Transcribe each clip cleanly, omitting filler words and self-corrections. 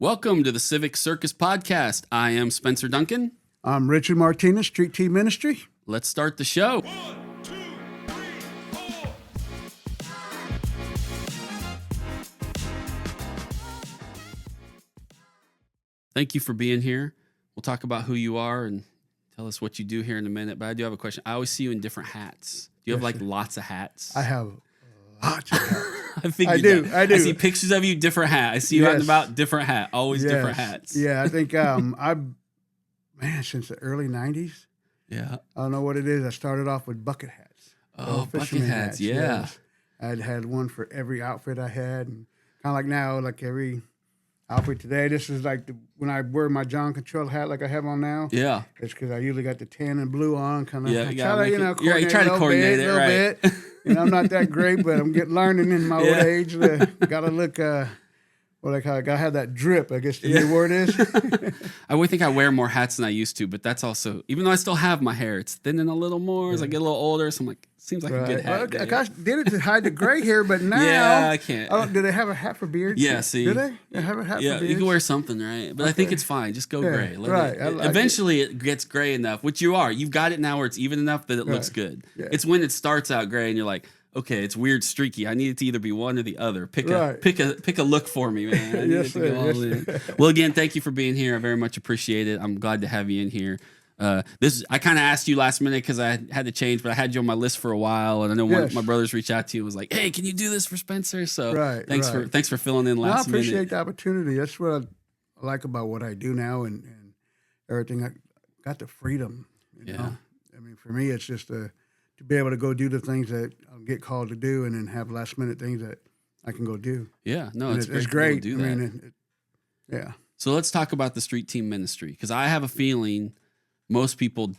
Welcome to the Civic Circus Podcast. I am Spencer Duncan. I'm Richard Martinez, Street Team Ministry. Let's start the show. 1, 2, 3, 4. Thank you for being here. We'll talk about who you are and tell us what you do here in a minute. But I do have a question. I always see you in different hats. Do you have like lots of hats? I have lots of hats. I figured that. I do. I see pictures of you, different hat. I see you out and about, different hat. Always different hats. Yeah, I think since the early 90s. Yeah. I don't know what it is. I started off with bucket hats. Oh, bucket fisherman hats. Yeah. Yes. I'd had one for every outfit I had. And kind of like now, like every outfit today, this is like when I wear my John Control hat like I have on now. Yeah. It's because I usually got the tan and blue on. Kind of. Yeah, you try to coordinate it, a little bit. I'm not that great, but I'm learning in my old age. Got to look, what I call it, got to have that drip, I guess the new word is. I would think I wear more hats than I used to, but that's also, even though I still have my hair, it's thinning a little more as I get a little older. So I'm like, seems like a good hat. Well, I did it to hide the gray hair, but now. Yeah, I can't. Do they have a hat for beards? Yeah, see. Do they? They have a hat for beards? You can wear something, right? But I think it's fine. Just go gray. Eventually it gets gray enough, which you are. You've got it now where it's even enough that it looks good. Yeah. It's when it starts out gray and you're like, okay, it's weird, streaky. I need it to either be one or the other. Pick a look for me, man. I need it to go all in. Well, again, thank you for being here. I very much appreciate it. I'm glad to have you in here. I kind of asked you last minute because I had to change, but I had you on my list for a while, and I know one of my brothers reached out to you and was like, "Hey, can you do this for Spencer?" So thanks for filling in last minute. I appreciate the opportunity. That's what I like about what I do now and everything. I got the freedom. You know? I mean, for me, it's just to be able to go do the things that I'll get called to do, and then have last minute things that I can go do. Yeah, no, it's great. To do that. Yeah. So let's talk about the street team ministry, because I have a feeling most people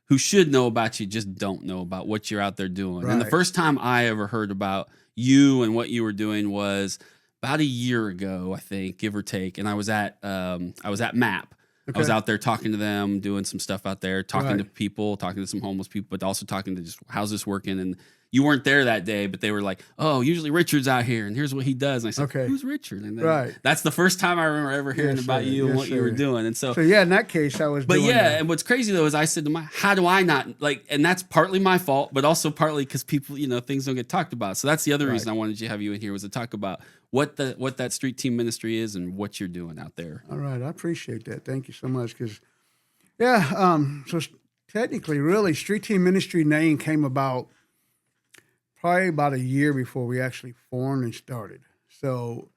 who should know about you just don't know about what you're out there doing. Right. And the first time I ever heard about you and what you were doing was about a year ago, I think, give or take. And I was at MAP. Okay. I was out there talking to them, doing some stuff out there, talking to people, talking to some homeless people, but also talking to just how's this working. And you weren't there that day, but they were like, "Oh, usually Richard's out here, and here's what he does." And I said, "Who's Richard?" And then that's the first time I remember ever hearing about you and what you were doing. And so in that case, I was. But doing that. And what's crazy though is I said to how do I not like? And that's partly my fault, but also partly because people, things don't get talked about. So that's the other reason I wanted to have you in here was to talk about what that street team ministry is and what you're doing out there. All right, I appreciate that. Thank you so much. Because so technically, really, street team ministry name came about probably about a year before we actually formed and started. So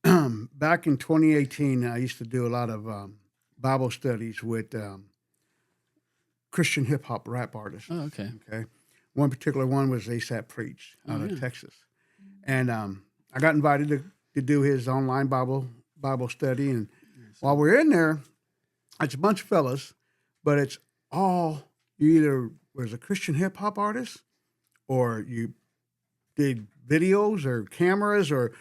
back in 2018, I used to do a lot of Bible studies with Christian hip hop rap artists. Oh, okay. Okay. One particular one was A$AP Preach out of Texas, and I got invited to do his online Bible study, and while we're in there, it's a bunch of fellas, but it's all you either was a Christian hip hop artist, or you did videos or cameras or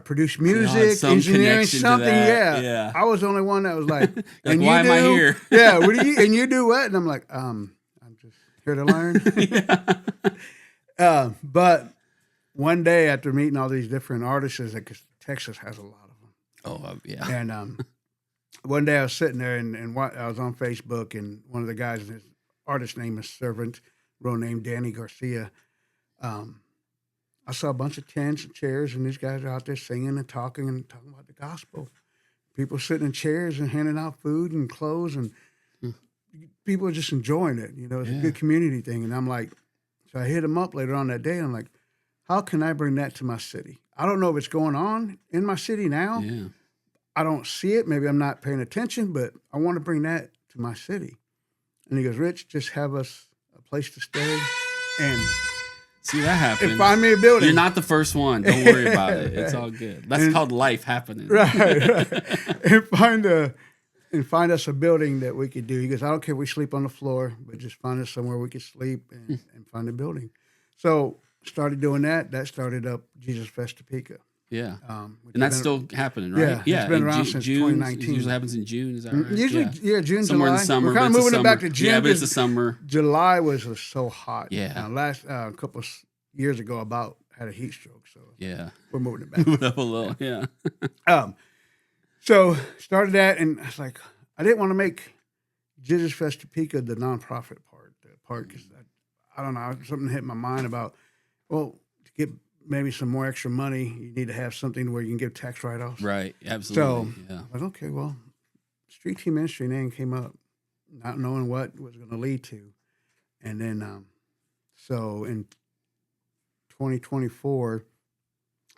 produced music, engineering, something. Yeah. I was the only one that was like, and why am I here? Yeah. What do you? And you do what? And I'm like, I'm just here to learn. But one day after meeting all these different artists, because Texas has a lot of them. Oh, yeah. And one day I was sitting there and I was on Facebook, and one of the guys, his artist name is Servant, real name Danny Garcia. I saw a bunch of tents and chairs, and these guys are out there singing and talking about the gospel. People sitting in chairs and handing out food and clothes, and people are just enjoying it. It's a good community thing. And I'm like, so I hit them up later on that day, and I'm like, how can I bring that to my city? I don't know if it's going on in my city now. Yeah. I don't see it. Maybe I'm not paying attention, but I want to bring that to my city. And he goes, Rich, just have us a place to stay and see that happens. And find me a building. You're not the first one. Don't worry about it. It's all good. That's called life happening. Right. And find us a building that we could do. He goes, I don't care if we sleep on the floor, but just find us somewhere we could sleep and find a building. So started doing that. That started up Jesus Fest Topeka. Yeah. And that's still happening, right? Yeah. It's been around since June, 2019. It usually happens in June, is that right? Usually, June, somewhere July. in the summer. We're kind of moving it back to June. Yeah, but it's the summer. July was so hot. Yeah. Last couple of years ago, had a heat stroke. So yeah, we're moving it back. Moving up a little, yeah. So started that, and I was like, I didn't want to make Jesus Fest Topeka the nonprofit part, because I don't know, something hit my mind about, well, to get maybe some more extra money, you need to have something where you can give tax write-offs. Right. Absolutely. So Yeah. I was like, okay, well, Street Team Ministry name came up, not knowing what it was going to lead to. And then, so in 2024,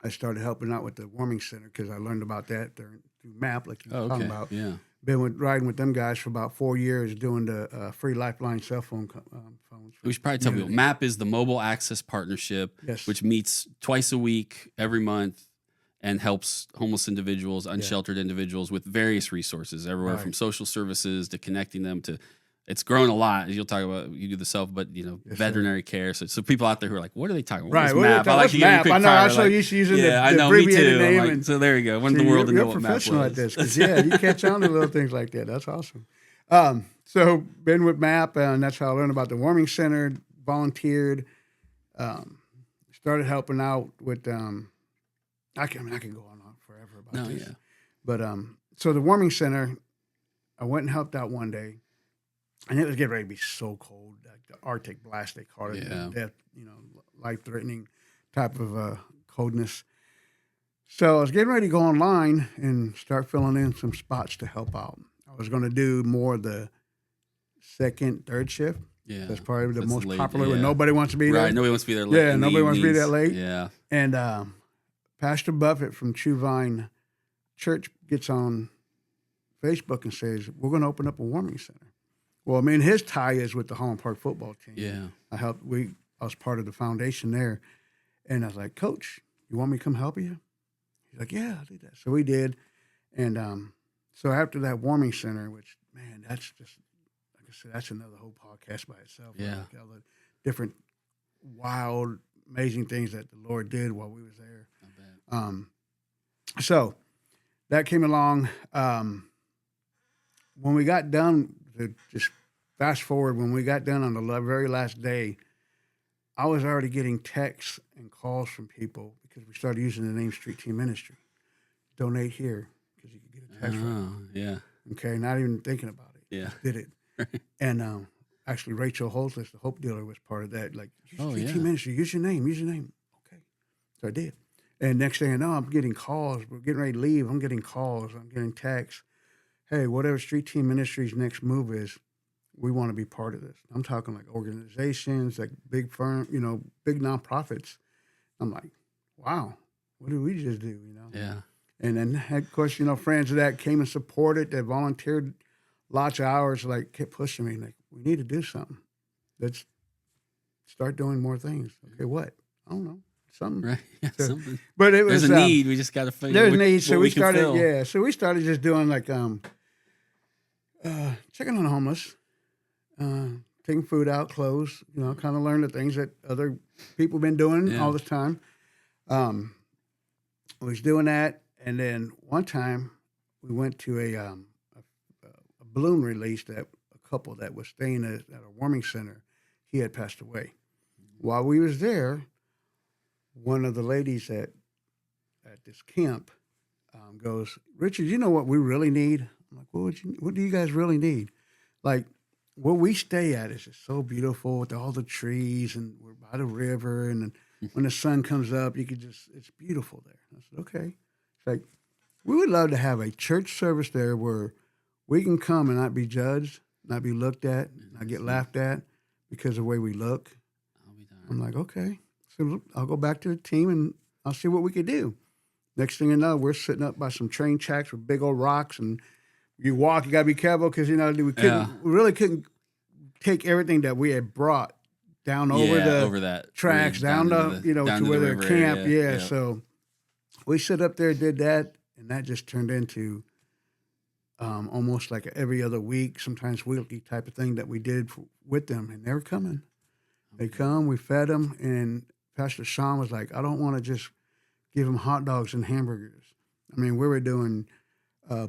I started helping out with the warming center because I learned about that through MAP, like you were talking about. Yeah. Been riding with them guys for about 4 years, doing the free Lifeline cell phone phones. We should probably tell people MAP is the Mobile Access Partnership, Yes. which meets twice a week, every month, and helps homeless individuals, unsheltered individuals with various resources, everywhere from social services to connecting them to. It's grown a lot. You'll talk about, you do the self, but veterinary care. So people out there who are like, what are they talking about? Right. What is MAP? I like to give you a quick I know. fire, I'm so used to using the I know, me abbreviated too. name. Like, so there you go. When the world to know what MAP professional was. at this, because you catch on to little things like that. That's awesome. So been with MAP, and that's how I learned about the warming center. Volunteered, started helping out with. I can go on forever about this. Yeah. But so the warming center, I went and helped out one day, and it was getting ready to be so cold, like the Arctic blast they called it, death, life-threatening type of coldness. So I was getting ready to go online and start filling in some spots to help out. I was going to do more of the second, third shift. Yeah. That's probably the most late, popular when nobody wants to be there. Right, nobody wants to be there late. Yeah, nobody wants to be that late. Yeah. And Pastor Buffett from True Vine Church gets on Facebook and says, we're going to open up a warming center. Well, I mean, his tie is with the Holland Park football team. Yeah. I was part of the foundation there. And I was like, Coach, you want me to come help you? He's like, yeah, I'll do that. So we did. And so after that warming center, which, man, that's just, like I said, that's another whole podcast by itself. Yeah. Like all the different wild, amazing things that the Lord did while we was there. So that came along. When we got done, to just fast forward, when we got done on the very last day, I was already getting texts and calls from people because we started using the name Street Team Ministry. Donate here because you could get a text from it. Yeah. Okay, not even thinking about it. Yeah. Just did it. And actually, Rachel Holtless, the Hope Dealer, was part of that. Like, Street Team Ministry, use your name. Okay. So I did. And next thing I know, I'm getting calls. We're getting ready to leave. I'm getting calls. I'm getting texts. Hey, whatever Street Team Ministry's next move is, we want to be part of this. I'm talking like organizations, like big firm, big nonprofits. I'm like, wow, what did we just do? Yeah. And then, of course, friends of that came and supported. They volunteered lots of hours, like kept pushing me. Like, we need to do something. Let's start doing more things. Okay, what? I don't know. Something. Right. Yeah, So, something. but it was There's a need. We just got to figure out there's a need. So we started, fill. So we started just doing like checking on the homeless, taking food out, clothes, kind of learn the things that other people been doing all the time. I was doing that. And then one time we went to a balloon release that a couple that was staying at a warming center, he had passed away. While we was there, one of the ladies at this camp goes, Richard, you know what we really need? I'm like, what do you guys really need? Like, where we stay at is just so beautiful with all the trees, and we're by the river, and when the sun comes up, it's beautiful there. I said, okay. It's like, we would love to have a church service there where we can come and not be judged, not be looked at, not get laughed at because of the way we look. I'm like, okay. So I'll go back to the team and I'll see what we could do. Next thing you know, we're sitting up by some train tracks with big old rocks, and you walk, you got to be careful because, we really couldn't take everything that we had brought down over that tracks, down to where they're camped. Yeah. So we sit up there, did that, and that just turned into almost like every other week, sometimes weekly type of thing that we did with them, and they were coming. They come, we fed them, and Pastor Sean was like, I don't want to just give them hot dogs and hamburgers. I mean, we were doing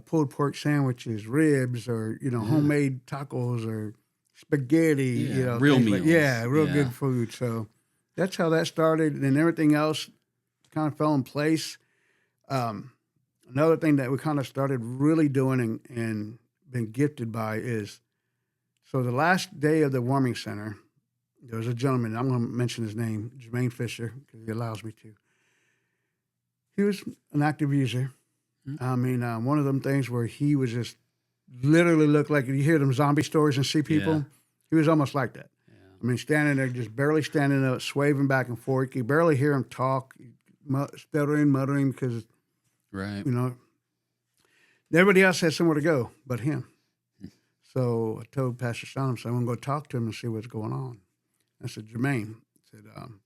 pulled pork sandwiches, ribs, or, homemade tacos or spaghetti, real meals. Real good food. So that's how that started, and everything else kind of fell in place. another thing that we kind of started really doing and been gifted by is, so the last day of the warming center, there was a gentleman, I'm going to mention his name, Jermaine Fisher, because he allows me to. He was an active user. I mean, one of them things where he was just literally looked like, you hear them zombie stories and see people, Yeah. he was almost like that. Yeah. I mean, standing there, just barely standing up, swaying back and forth. You could barely hear him talk, stuttering, muttering, because, Right. you know, everybody else had somewhere to go but him. So I told Pastor Sean, I said, I'm going to go talk to him and see what's going on. I said, Jermaine, I said, I'm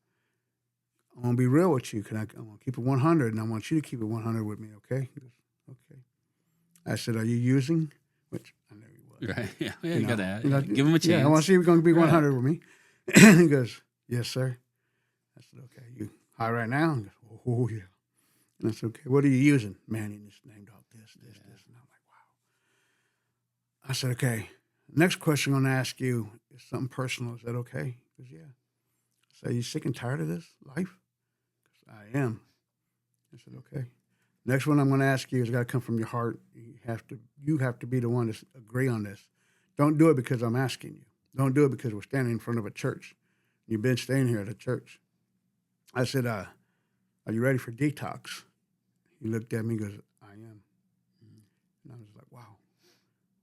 going to be real with you. I'm going to keep it 100, and I want you to keep it 100 with me, okay? He goes, okay. I said, are you using? Which I knew he was. Right. Yeah. You got to know, give him a chance. Yeah, I want to see if you're going to be 100 with me. And he goes, yes, sir. I said, okay. You high right now? He goes, oh, yeah. And I said, okay, what are you using? Man, he just named out this. And I'm like, wow. I said, okay, next question I'm going to ask you is something personal. Is that okay? He goes, yeah. I said, are you sick and tired of this life? He goes, I am. I said, okay. Next one I'm going to ask you is got to come from your heart. You have to be the one to agree on this. Don't do it because I'm asking you. Don't do it because we're standing in front of a church. You've been staying here at a church. I said, are you ready for detox? He looked at me and goes, I am. And I was like, wow,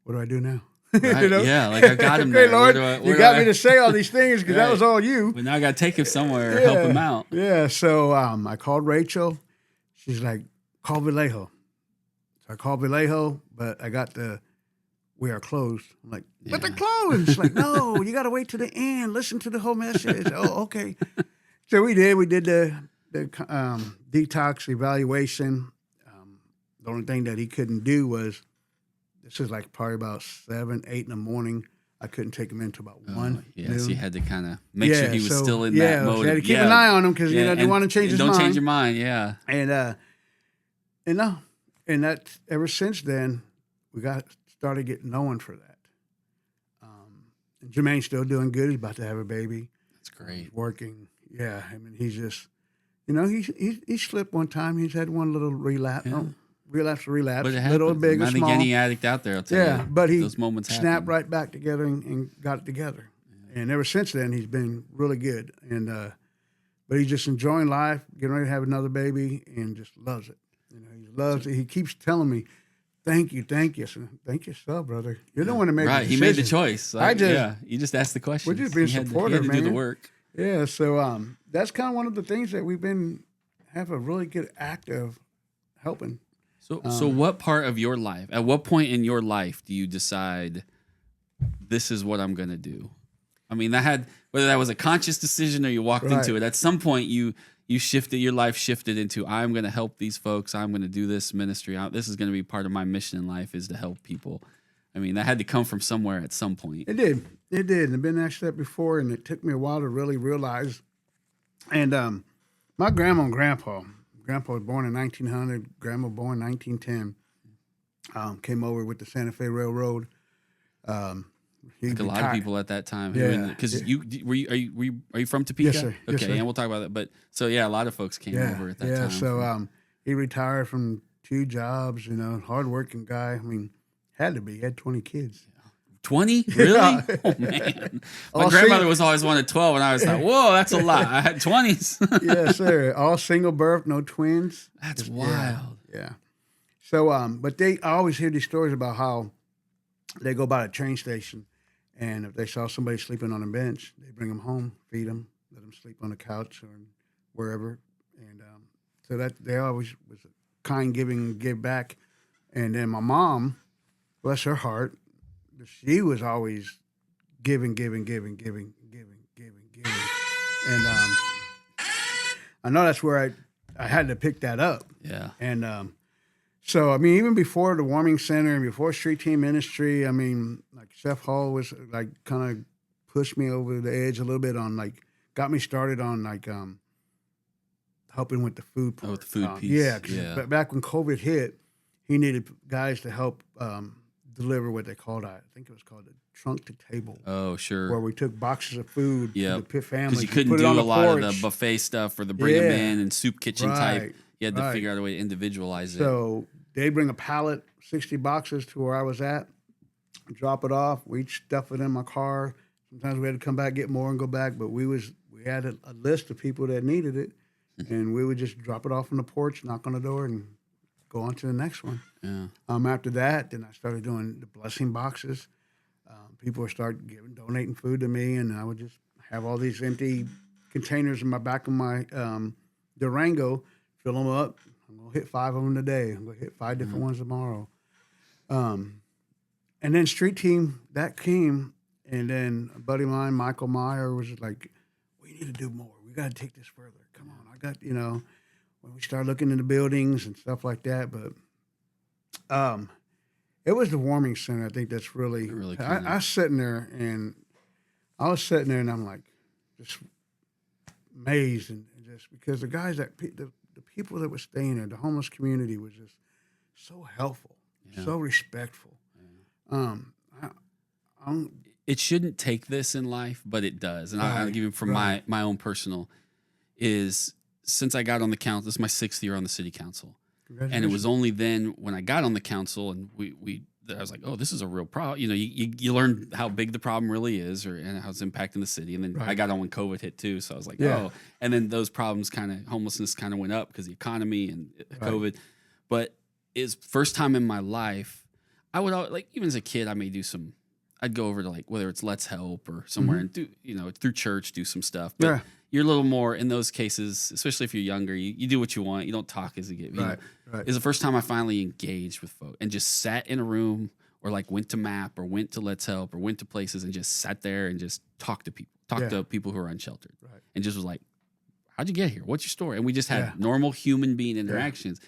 what do I do now? Right. You know? Yeah, like I got him Okay, there. Lord, Where you got me to say all these things because that Right. was all you. But now I got to take him somewhere, help him out. Yeah, so I called Rachel. She's like, call Vallejo. So I called Vallejo, but I got we are closed. I'm like, but they're closed. It's like, no, you got to wait to the end. Listen to the whole message. Oh, okay. So we did. We did the detox evaluation. The only thing that he couldn't do was, this is like probably about 7, 8 in the morning. I couldn't take him into about 1. Yeah, so you had to kind of make sure he was still in that mode. So you had to keep an eye on him because you know, you want to change his mind. Don't change your mind, yeah. And that ever since then, we started getting known for that. And Jermaine's still doing good. He's about to have a baby. That's great. He's working. Yeah, I mean, he's just, you know, he slipped one time. He's had one little relapse. Yeah. Relapse, But it little, happens. big, or I small. think any addict out there, I'll tell you. Yeah, but he those moments snapped happen. right back together and got it together. Yeah. And ever since then, he's been really good. And but he's just enjoying life, getting ready to have another baby, and just loves it. You know, he loves it. He keeps telling me, "Thank you." I said, thank yourself, brother. You're the one that made right. the He decision. made the choice. Like, you just asked the question. We're just being supportive, He had to do man. the work. Yeah, so that's kind of one of the things that we've have a really good act of helping. So what part of your life, at what point in your life do you decide this is what I'm going to do? I mean, whether that was a conscious decision or you walked into it, at some point you shifted, your life shifted into, I'm going to help these folks. I'm going to do this ministry. This is going to be part of my mission in life is to help people. I mean, that had to come from somewhere at some point. It did. And I've been asked that before, and it took me a while to really realize. And my grandma and grandpa was born in 1900. Grandma born in 1910. Came over with the Santa Fe Railroad. Like a lot of people at that time. Yeah. Because are you from Topeka? Yes, sir. Yes, Okay, sir. and we'll talk about that. But so yeah, a lot of folks came over at that time. Yeah, so he retired from 2 jobs. You know, hardworking guy. I mean, had to be. He had 20 kids. 20? Really? Yeah. Oh man. My All grandmother was always one of 12, and I was like, whoa, that's a lot. I had 20s. Yes, sir. All single birth, no twins. That's wild. Yeah. So, but I always hear these stories about how they go by a train station, and if they saw somebody sleeping on a bench, they bring them home, feed them, let them sleep on the couch or wherever, and so that they always was a kind, giving, give back. And then my mom, bless her heart, she was always giving. And I know that's where I had to pick that up. Yeah. And so, I mean, even before the warming center and before street team ministry, I mean, like Chef Hall was like kind of pushed me over the edge a little bit on like, got me started on like helping with the food part. Oh, with the food piece. Yeah, because back when COVID hit, he needed guys to help deliver what they called, I think it was called a trunk to table. Oh, sure. Where we took boxes of food to the Pitt families. Because you couldn't do a lot of the buffet stuff or the bring them in and soup kitchen type. You had to figure out a way to individualize it. So they'd bring a pallet, 60 boxes to where I was at, drop it off. We'd stuff it in my car. Sometimes we had to come back, get more, and go back. But we had a list of people that needed it, and we would just drop it off on the porch, knock on the door, and go on to the next one. Yeah. After that, then I started doing the blessing boxes. People would start donating food to me, and I would just have all these empty containers in my back of my Durango, fill them up. I'm going to hit 5 of them today. I'm going to hit 5 different ones tomorrow. And then street team, that came, and then a buddy of mine, Michael Meyer, was like, we need to do more. We got to take this further. Come on. I got, when we started looking into buildings and stuff like that. But it was the warming center. I think that's really I was sitting there, and I'm like, just amazed, and just because the guys the people that were staying there, the homeless community was just so helpful, so respectful. It shouldn't take this in life, but it does. And I'll give you from my own personal is since I got on the council, this is my 6th year on the city council. And it was only then when I got on the council and I was like, oh, this is a real problem. You learn how big the problem really is and how it's impacting the city. And then I got on when COVID hit too. So I was like, oh, and then those problems homelessness kind of went up because the economy and COVID. But it's first time in my life, I would even as a kid, I'd go over to whether it's Let's Help or somewhere and do, through church, do some stuff. But you're a little more in those cases, especially if you're younger, you do what you want. You don't talk as you get. Right. It's the first time I finally engaged with folks and just sat in a room or went to MAP or went to Let's Help or went to places and just sat there and just talked to people who are unsheltered and just was like, how'd you get here? What's your story? And we just had normal human being interactions.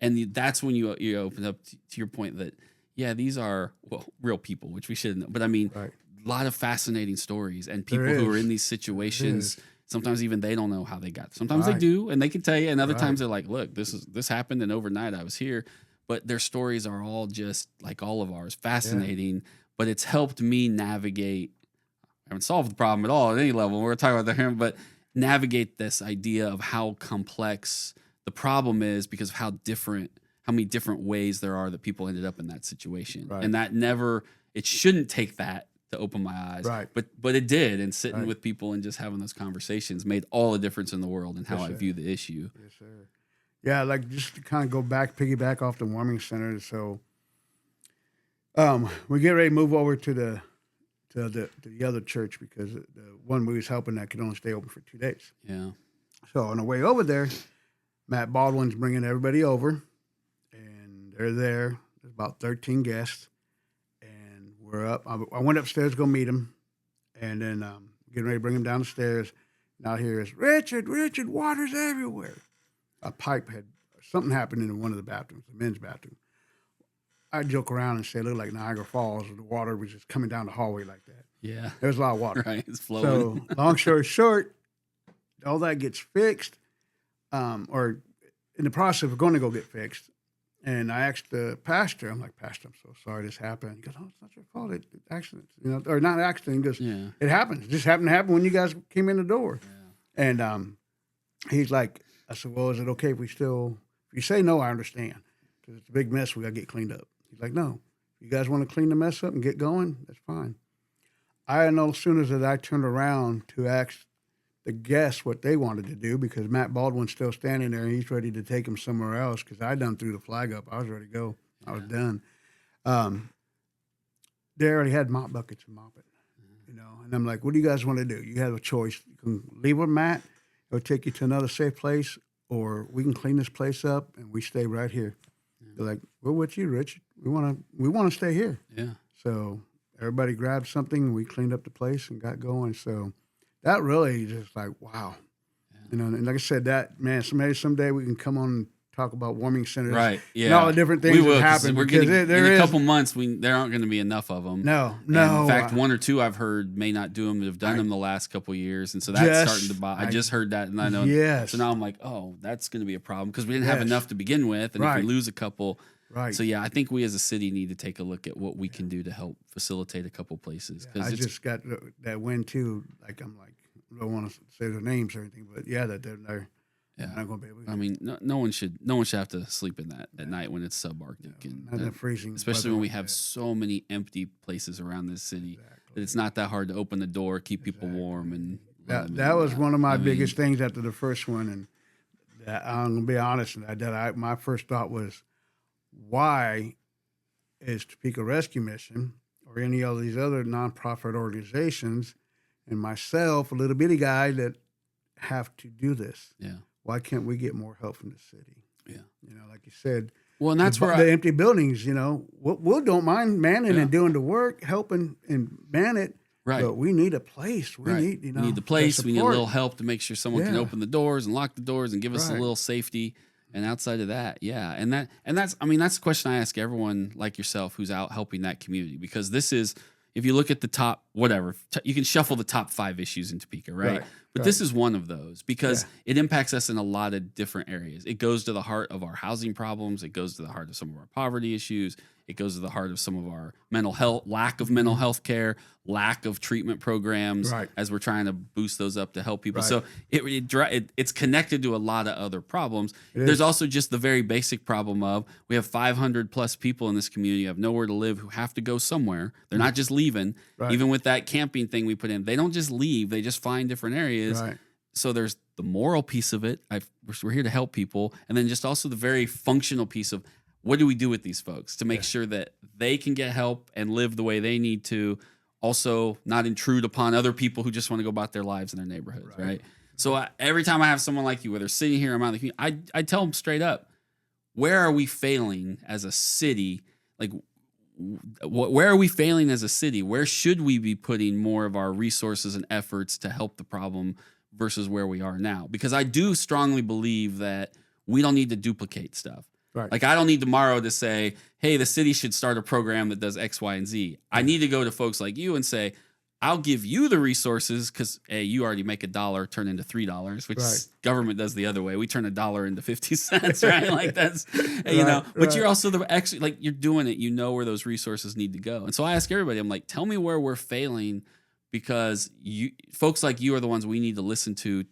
And that's when you open up to your point that, these are real people, which we shouldn't know. But I mean, a lot of fascinating stories and people who are in these situations. Sometimes even they don't know how they got. Sometimes they do, and they can tell you. And other times they're like, "Look, this happened, and overnight I was here." But their stories are all just like all of ours, fascinating. But it's helped me navigate. I haven't solved the problem at all at any level. We're talking about that here, but navigate this idea of how complex the problem is because of how many different ways there are that people ended up in that situation, and that it shouldn't take that to open my eyes. But it did. And sitting with people and just having those conversations made all the difference in the world and how I view the issue. Yes, sir. Yeah, just to kind of piggyback off the warming center. So we get ready to move over to the other church because the one we was helping that could only stay open for 2 days. Yeah. So on the way over there, Matt Baldwin's bringing everybody over, and they're there. There's about 13 guests. We're up. I went upstairs to go meet him, and then getting ready to bring him down the stairs. And out here is Richard, water's everywhere. Something happened in one of the bathrooms, the men's bathroom. I joke around and say it looked like Niagara Falls. The water was just coming down the hallway like that. Yeah. There's a lot of water. Right, it's flowing. So long story short, all that gets fixed, or in the process of going to go get fixed. And I asked the pastor, I'm like, Pastor, I'm so sorry this happened. He goes, oh, it's not your fault. It's accident. Or not accident. He goes, it happens. It just happened to happen when you guys came in the door. Yeah. And he's like, I said, well, is it okay if you say no, I understand. Because it's a big mess. We got to get cleaned up. He's like, no. If you guys want to clean the mess up and get going, that's fine. I know as soon as I turned around to ask the guests what they wanted to do because Matt Baldwin's still standing there and he's ready to take them somewhere else because I done threw the flag up. I was ready to go. I was done. They already had mop buckets and mop it, And I'm like, what do you guys want to do? You have a choice. You can leave with Matt. He'll take you to another safe place, or we can clean this place up and we stay right here. They're like, we're with you, Rich. We want to stay here. Yeah. So everybody grabbed something. We cleaned up the place and got going. So that really just like, wow. Yeah. And like I said, someday we can come on and talk about warming centers. Right, yeah. And all the different things that happen. In a couple months, there aren't going to be enough of them. No. And in fact, one or two I've heard may not do them that have done them the last couple of years. And so that's starting to buy. I just heard that, and I know. Yes. So now I'm like, oh, that's going to be a problem because we didn't have enough to begin with. And if we lose a couple. Right. So, yeah, I think we as a city need to take a look at what we can do to help facilitate a couple places. I just got that win, too. I don't want to say their names or anything, but, that they're Yeah. I'm not going to be able to. I mean, no one should have to sleep in that at night when it's subarctic and freezing, especially when we have so many empty places around this city that it's not that hard to open the door, keep people warm, and that was one of my biggest things after the first one. And I'm going to be honest, my first thought was, why is Topeka Rescue Mission or any of these other nonprofit organizations and myself, a little bitty guy, that have to do this? Yeah. Why can't we get more help from the city? Yeah. Like you said. Well, and that's where the empty buildings, we don't mind manning and doing the work, helping and man it. Right. But we need a place. We need, we need the place. We need a little help to make sure someone can open the doors and lock the doors and give us a little safety. And outside of that, that's the question I ask everyone like yourself who's out helping that community, because this is, if you look at the top, you can shuffle the top 5 issues in Topeka, right? But this is one of those, because it impacts us in a lot of different areas. It goes to the heart of our housing problems. It goes to the heart of some of our poverty issues. It goes to the heart of some of our mental health, lack of mental health care, lack of treatment programs, as we're trying to boost those up to help people. So it's connected to a lot of other problems. There's also just the very basic problem of, we have 500 plus people in this community who have nowhere to live, who have to go somewhere. They're not just leaving. Even with that camping thing we put in, they don't just leave. They just find different areas. So there's the moral piece of it. We're here to help people. And then just also the very functional piece of, what do we do with these folks to make sure that they can get help and live the way they need to, also not intrude upon other people who just want to go about their lives in their neighborhoods, right? So every time I have someone like you, whether sitting here or I'm out in the community, I tell them straight up, where are we failing as a city? Like, where are we failing as a city? Where should we be putting more of our resources and efforts to help the problem versus where we are now? Because I do strongly believe that we don't need to duplicate stuff. Like, I don't need tomorrow to say, hey, the city should start a program that does X, Y, and Z. I need to go to folks like you and say, I'll give you the resources, because, hey, you already make $1 turn into $3, which government does the other way. We turn $1 into 50 cents, right? Like, that's, but you're also you're doing it. You know where those resources need to go. And so I ask everybody, I'm like, tell me where we're failing, because folks like you are the ones we need to listen to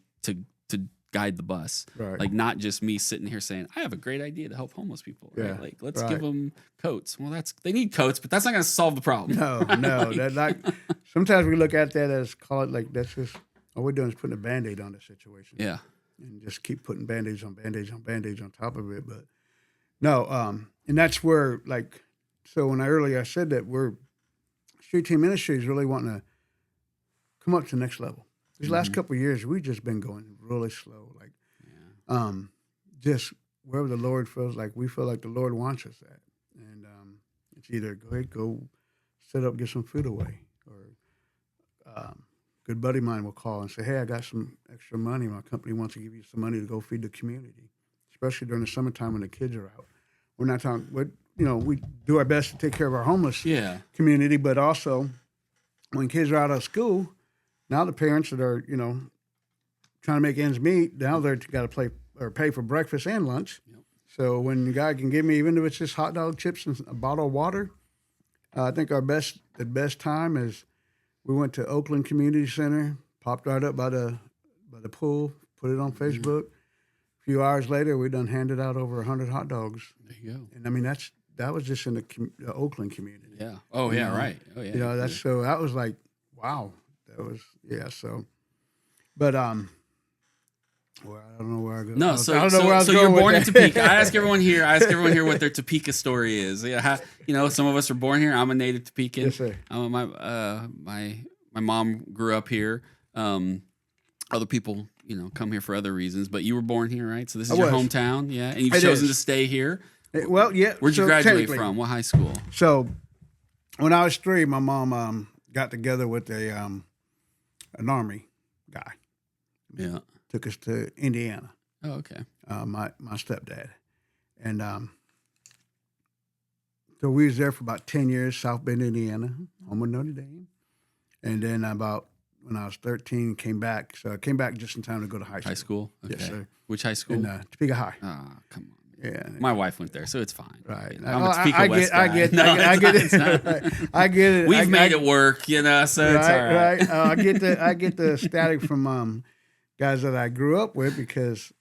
guide the bus, like, not just me sitting here saying, I have a great idea to help homeless people, right? Like, let's give them coats. Well, they need coats, but that's not going to solve the problem. No. Sometimes we look at that as, that's just, all we're doing is putting a Band-Aid on the situation. Yeah. And just keep putting Band-Aids on Band-Aids on Band-Aids on top of it. But no, and that's where, so when I said that Street Team Ministries really wanting to come up to the next level. These last couple of years, we've just been going really slow. Just wherever the Lord feels like, we feel like the Lord wants us at. And it's either go set up, get some food away, or good buddy of mine will call and say, hey, I got some extra money. My company wants to give you some money to go feed the community, especially during the summertime when the kids are out. We're not talking, we do our best to take care of our homeless community, but also when kids are out of school, now the parents that are, trying to make ends meet, now they're got to pay for breakfast and lunch. So when the guy can give me, even if it's just hot dog chips and a bottle of water, I think the best time is we went to Oakland Community Center, popped right up by the pool, put it on Facebook. A few hours later, we done handed out over 100 hot dogs. There you go. And I mean, that was just in the Oakland community. Yeah. Oh, yeah, right. Oh, yeah. So that was like, wow. That was, so, but, well, I don't know where I go. No, so you're born in Topeka. I ask everyone here what their Topeka story is. Yeah, some of us are born here. I'm a native Topekan. Yes, sir. My mom grew up here. Other people, come here for other reasons, but you were born here, right? So this is your hometown, yeah, and you've chosen to stay here. Well, yeah. Where'd you graduate from? What high school? So, when I was 3, my mom got together with an Army guy. Yeah. Took us to Indiana. Oh, okay. My stepdad. And so we was there for about 10 years, South Bend, Indiana, home of Notre Dame. And then about when I was 13, came back. So I came back just in time to go to high school. High school? Okay. Yes, sir. Which high school? In Topeka High. Oh, come on. Yeah, my wife went there, so it's fine. Right. I'm a Topeka West guy. I get it. I get it. We've made it work, so it's all right. I get the static from guys that I grew up with, because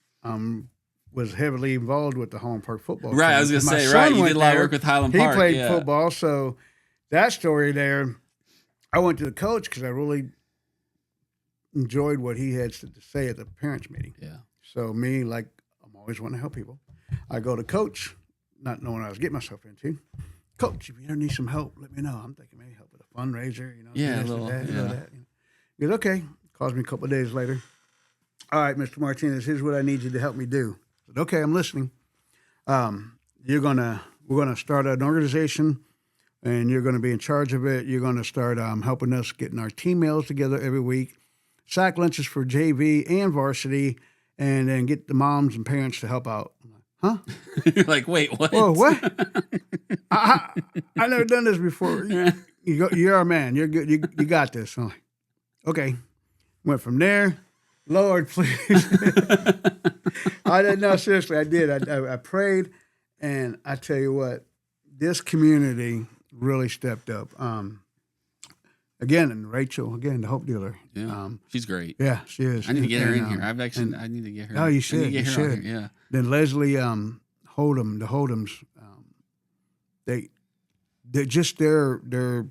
was heavily involved with the Highland Park football team. Right, I was going to My say, son right, you went did a lot of there. work with Highland He Park. played yeah. football, so that story there, I went to the coach because I really enjoyed what he had to say at the parents' meeting. Yeah. So me, like, I'm always wanting to help people. I go to coach, not knowing what I was getting myself into. Coach, if you ever need some help, let me know. I'm thinking maybe help with a fundraiser, you know. Yeah, this, a little, that, yeah. that. He goes, okay. Calls me a couple of days later. All right, Mr. Martinez, here's what I need you to help me do. I said, okay, I'm listening. We're gonna start an organization, and you're gonna be in charge of it. You're gonna start helping us getting our team meals together every week, sack lunches for JV and varsity, and then get the moms and parents to help out. I'm like, huh? You're like, wait, what? Whoa, what? I never done this before. You're our man. You're good. You got this. I'm like, okay. Went from there. Lord, please. I didn't know. Seriously, I did. I prayed, and I tell you what, this community really stepped up. Again, and Rachel, the Hope dealer. Yeah, she's great. Yeah, she is. I need to get her in here. And I need to get her. Oh, you I should. need to get You her on should. here, yeah. Then Leslie Hold'em, the Hold'ems, they just their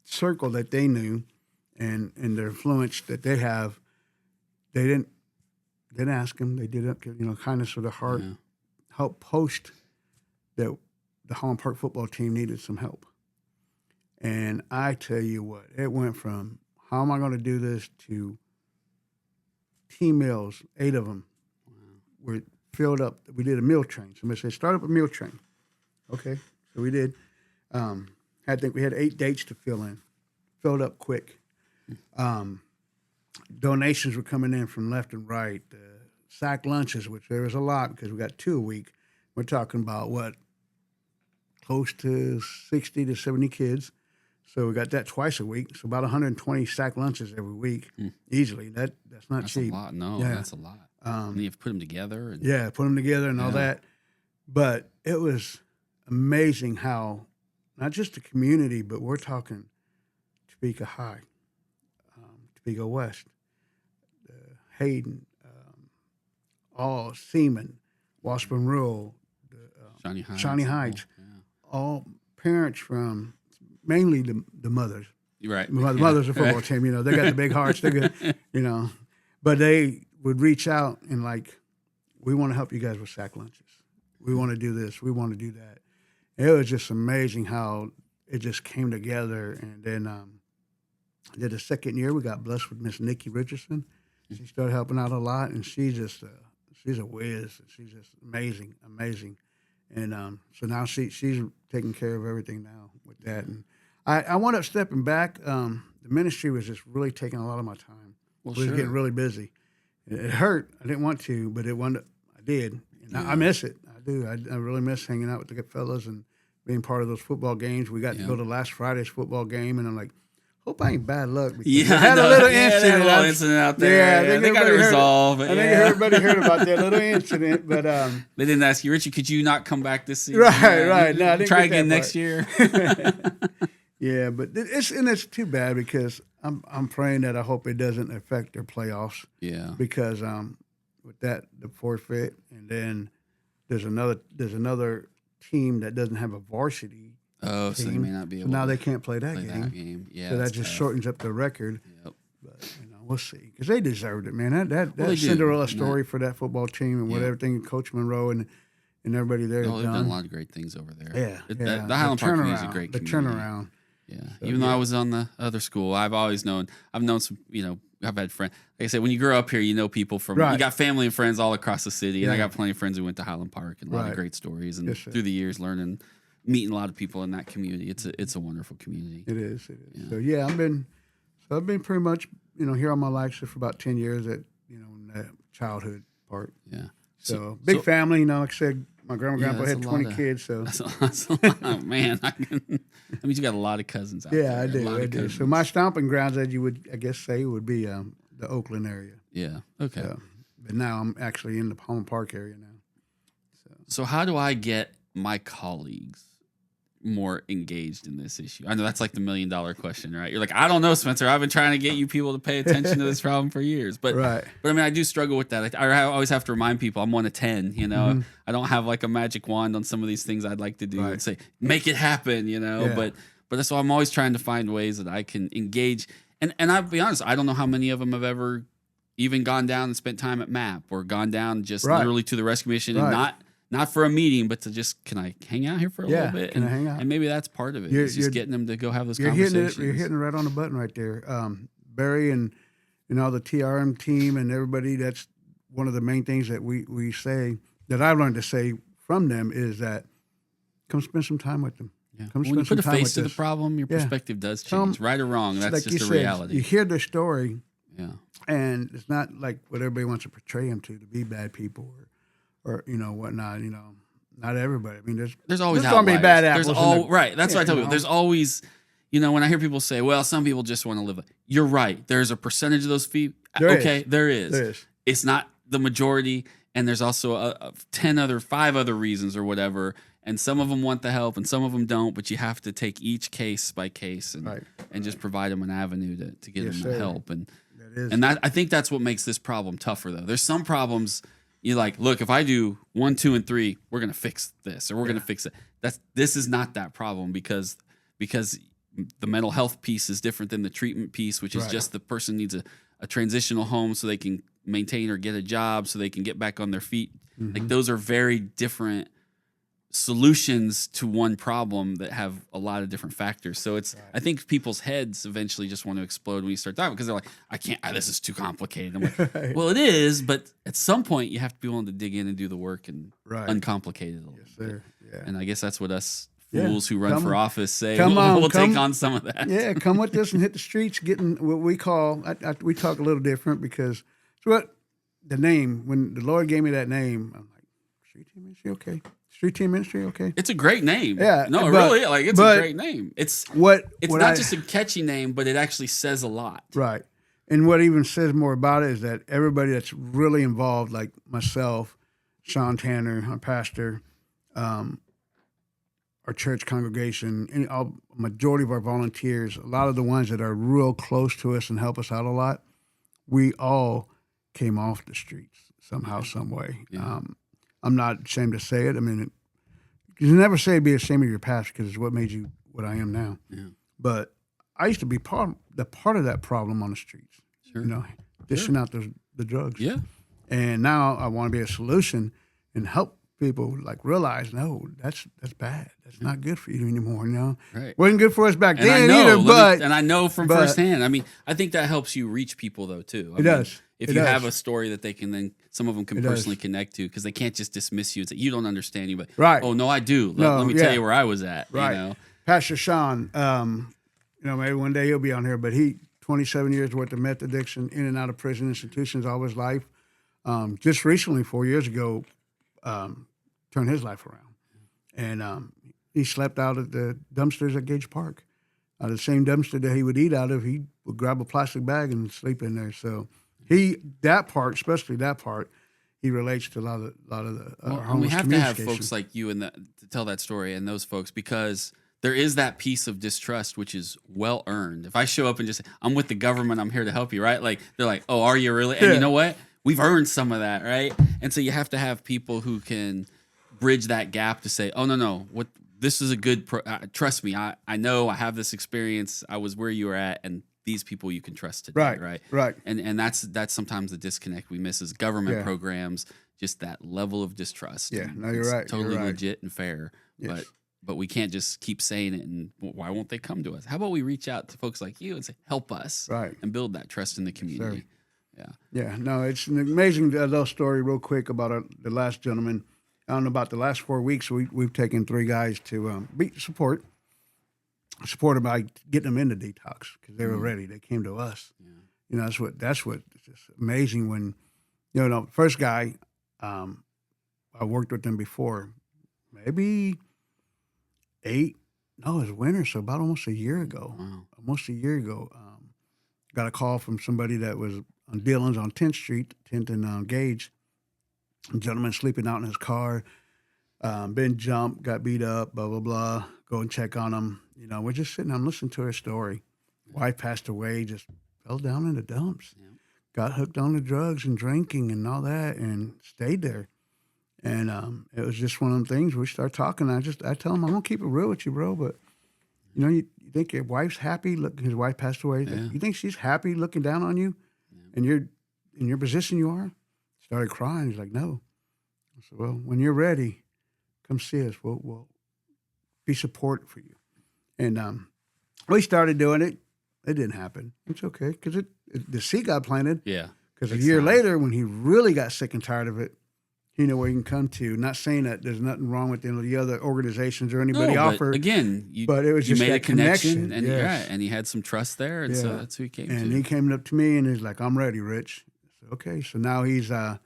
circle that they knew, and their influence that they have. They didn't ask them. They did it, kindness of their heart. Yeah. Help post that the Highland Park football team needed some help. And I tell you what, it went from how am I going to do this to team meals, 8 of them were filled up. We did a meal train. Somebody said, start up a meal train. Okay, so we did. I think we had 8 dates to fill in. Filled up quick. Donations were coming in from left and right. Sack lunches, which there was a lot because we got 2 a week. We're talking about what? Close to 60 to 70 kids. So we got that twice a week. So about 120 sack lunches every week, easily. That's not cheap. That's a lot. No, Yeah. that's a lot. And you have to put them together. And, Yeah, put them together and all that. But it was amazing how, not just the community, but we're talking Topeka High, Topeka West, Hayden, all Seaman, Washburn Rural, Shawnee Heights, all parents from mainly the mothers. You're right. The mothers of the football team, they got the big hearts. They're good, But they would reach out and like, we want to help you guys with sack lunches. We want to do this. We want to do that. It was just amazing how it just came together. And then did the second year, we got blessed with Miss Nikki Richardson. She started helping out a lot, and she's a whiz. She's just amazing. And so now she's taking care of everything now with that. And I wound up stepping back. The ministry was just really taking a lot of my time. Well, We was getting really busy. It hurt. I didn't want to, but it wound up, I did. And I miss it. I do. I really miss hanging out with the good fellas and being part of those football games. We got to go to last Friday's football game, and I'm like, hope I ain't bad luck. Because I had a little incident. Out there. Yeah, they got to resolve. I think everybody heard about that little incident, but they didn't ask you, Richard, could you not come back this season? Right. No, I didn't try get again that next year. Yeah, but it's too bad because I'm praying that I hope it doesn't affect their playoffs. Yeah. Because with that the forfeit, and then there's another team that doesn't have a varsity. Oh, so they may not be able. So now to they can't play that play game. that game. Yeah. So that that's just tough. shortens up the record. Yep. But we'll see because they deserved it, man. That Well, they do. Cinderella story for that football team and what everything Coach Monroe and everybody there Oh, has they've done done. a lot of great things over there. Yeah, The Highland Park community is a great community. The turnaround. Yeah. So, Even though I was on the other school, I've known some, I've had friends. Like I said, when you grow up here, you know people from, you got family and friends all across the city. And I got plenty of friends who went to Highland Park and a lot of great stories. And through the years, meeting a lot of people in that community. It's a wonderful community. It is. Yeah. So yeah, I've been pretty much, here all my life, except for about 10 years in that childhood part. Yeah. So big family, like I said, my grandpa had 20 kids. So that's a lot, man. That means you got a lot of cousins out there. Yeah, I do. So my stomping grounds, as you would, I guess, say, would be the Oakland area. Yeah. Okay. So, but now I'm actually in the Highland Park area now. So how do I get my colleagues more engaged in this issue? I know that's like the $1 million question, right? You're like, I don't know, Spencer. I've been trying to get you people to pay attention to this problem for years. But right. But I mean, I do struggle with that. Like, I always have to remind people I'm 1 of 10, you know. Mm-hmm. I don't have like a magic wand on some of these things I'd like to do and say, make it happen, you know. Yeah. But that's why I'm always trying to find ways that I can engage. And I'll be honest, I don't know how many of them have ever even gone down and spent time at MAP or gone down just literally to the rescue mission and not for a meeting, but to just, can I hang out here for a little bit? Can I hang out? And maybe that's part of it. It's just getting them to go have those you're conversations. You're hitting right on the button right there. Barry and the TRM team and everybody, that's one of the main things that we say, that I've learned to say from them, is that come spend some time with them. Yeah. Come When you spend put a some time face to with the us. problem, your perspective does change. Right or wrong, that's like just you a said, reality. You hear their story, Yeah. and it's not like what everybody wants to portray them to be bad people or whatnot. Not everybody. I mean, there's always going to be bad apples. Right. That's what I tell people. There's always, when I hear people say, well, some people just want to live. You're right. There's a percentage of those people. There is. It's not the majority. And there's also 5 other reasons or whatever. And some of them want the help and some of them don't. But you have to take each case by case and just provide them an avenue to get them the help. And I think that's what makes this problem tougher, though. There's some problems you're like, look, if I do 1, 2, and 3, we're going to fix this or we're going to fix it. This is not that problem because the mental health piece is different than the treatment piece, which is just the person needs a transitional home so they can maintain or get a job so they can get back on their feet. Mm-hmm. Like those are very different solutions to one problem that have a lot of different factors. So I think people's heads eventually just want to explode when you start talking because they're like, I can't, this is too complicated. I'm like, well, it is, but at some point you have to be willing to dig in and do the work and uncomplicate it a little bit. Yeah. And I guess that's what us fools who run for office say. We'll take on some of that. Yeah, come with us and hit the streets, getting what we call, we talk a little different because it's what the name, when the Lord gave me that name, I'm like, Street Team Ministry, okay. Street Team Ministry, okay. It's a great name. Yeah. No, really, like it's a great name. It's not just a catchy name, but it actually says a lot. Right. And what even says more about it is that everybody that's really involved, like myself, Sean Tanner, our pastor, our church congregation, and a majority of our volunteers, a lot of the ones that are real close to us and help us out a lot, we all came off the streets somehow, some way. Yeah. I'm not ashamed to say it. I mean, you never say be ashamed of your past because it's what made you what I am now. Yeah. But I used to be part of that problem on the streets. Sure. Dishing out the drugs. Yeah. And now I want to be a solution and help people realize, no, that's bad. That's not good for you anymore. Right. Wasn't good for us back then either. And I know from firsthand. I mean, I think that helps you reach people though too. It does. If you have a story that they can then, some of them can personally connect to, because they can't just dismiss you and say, you don't understand you, but oh no, I do. Let me tell you where I was at. Right. Pastor Sean, maybe one day he'll be on here, but he 27 years worth of meth addiction, in and out of prison institutions all his life. Just recently, 4 years ago, turned his life around. And he slept out at the dumpsters at Gage Park. The same dumpster that he would eat out of, he would grab a plastic bag and sleep in there. So especially that part, he relates to a lot of the homeless. We have to have folks like you to tell that story, and those folks, because there is that piece of distrust which is well earned. If I show up and just say, I'm with the government, I'm here to help you, right? Like they're like, oh, are you really? And you know what? We've earned some of that, right? And so you have to have people who can bridge that gap to say, oh no, this is a good. Trust me, I know I have this experience. I was where you were at, and these people you can trust today, right? And that's sometimes the disconnect we miss as government programs, just that level of distrust. Yeah, no, you're right. Totally legit and fair, but we can't just keep saying it. And why won't they come to us? How about we reach out to folks like you and say, help us, and build that trust in the community. Yeah. No, it's an amazing little story. Real quick about the last gentleman. I don't know about the last 4 weeks. We've taken 3 guys to support them by getting them into detox because they were ready. They came to us. Yeah. That's what it's just amazing when, first guy, I worked with them before, maybe it was winter, so about almost a year ago. Wow. Almost a year ago, got a call from somebody that was on Dillon's on 10th Street, 10th and Gage. A gentleman sleeping out in his car, been jumped, got beat up, blah, blah, blah. go and check on him. You know, we're just sitting. I'm listening to her story. Wife passed away, just fell down in the dumps. Yeah. Got hooked on the drugs and drinking and all that, and stayed there. And it was just one of them things. We start talking. I tell him, I'm gonna keep it real with you, bro. But you know, you think your wife's happy? Look, his wife passed away. Yeah. You think she's happy looking down on you, and you're in your position you are? Started crying. He's like, no. I said, well, when you're ready, come see us. We'll be supportive for you. And we started doing it. It didn't happen. It's okay because the seed got planted. Yeah. Because a year later, when he really got sick and tired of it, he knew where he can come to. Not saying that there's nothing wrong with any of the other organizations or anybody offered. Again, but it was you just made that a connection, and yes. and he had some trust there, and so that's who he came to. And he came up to me and he's like, "I'm ready, Rich." I said, "Okay." So now he's in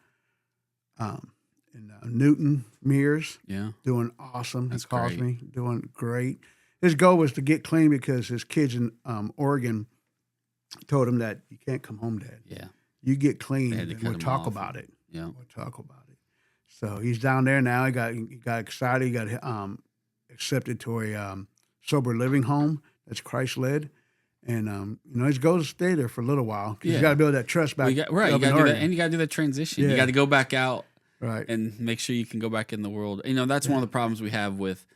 Newton Mears, doing awesome. That's he calls great. me, doing great. His goal was to get clean because his kids in Oregon told him that you can't come home, Dad. Yeah. You get clean, They had to and cut we'll him talk off. about it. Yeah. We'll talk about it. So he's down there now. He got excited. He got accepted to a sober living home that's Christ led, and you know his goal is to stay there for a little while because you got to build that trust back. You got to do that, and you got to do that transition. Yeah. You got to go back out, right, and make sure you can go back in the world. You know, that's one of the problems we have with.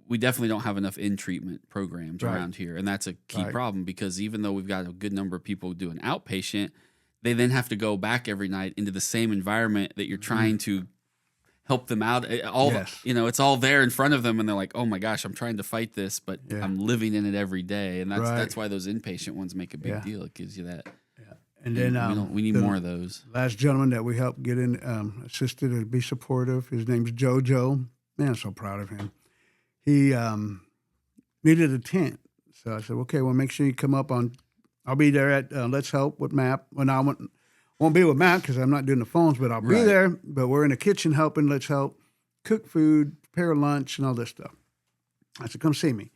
We definitely don't have enough in-treatment programs around here, and that's a key problem because even though we've got a good number of people doing outpatient, they then have to go back every night into the same environment that you're trying to help them out. You know, it's all there in front of them, and they're like, "Oh my gosh, I'm trying to fight this, but I'm living in it every day." And that's why those inpatient ones make a big deal. It gives you that. Yeah. And then we need more of those. Last gentleman that we helped get in, assisted to be supportive. His name's JoJo. Man, I'm so proud of him. He needed a tent, so I said, "Okay, well, make sure you come up on. I'll be there at Let's Help with Map. When I won't be with Matt because I'm not doing the phones, but I'll be there. But we're in the kitchen helping. Let's help cook food, prepare lunch, and all this stuff." I said, "Come see me."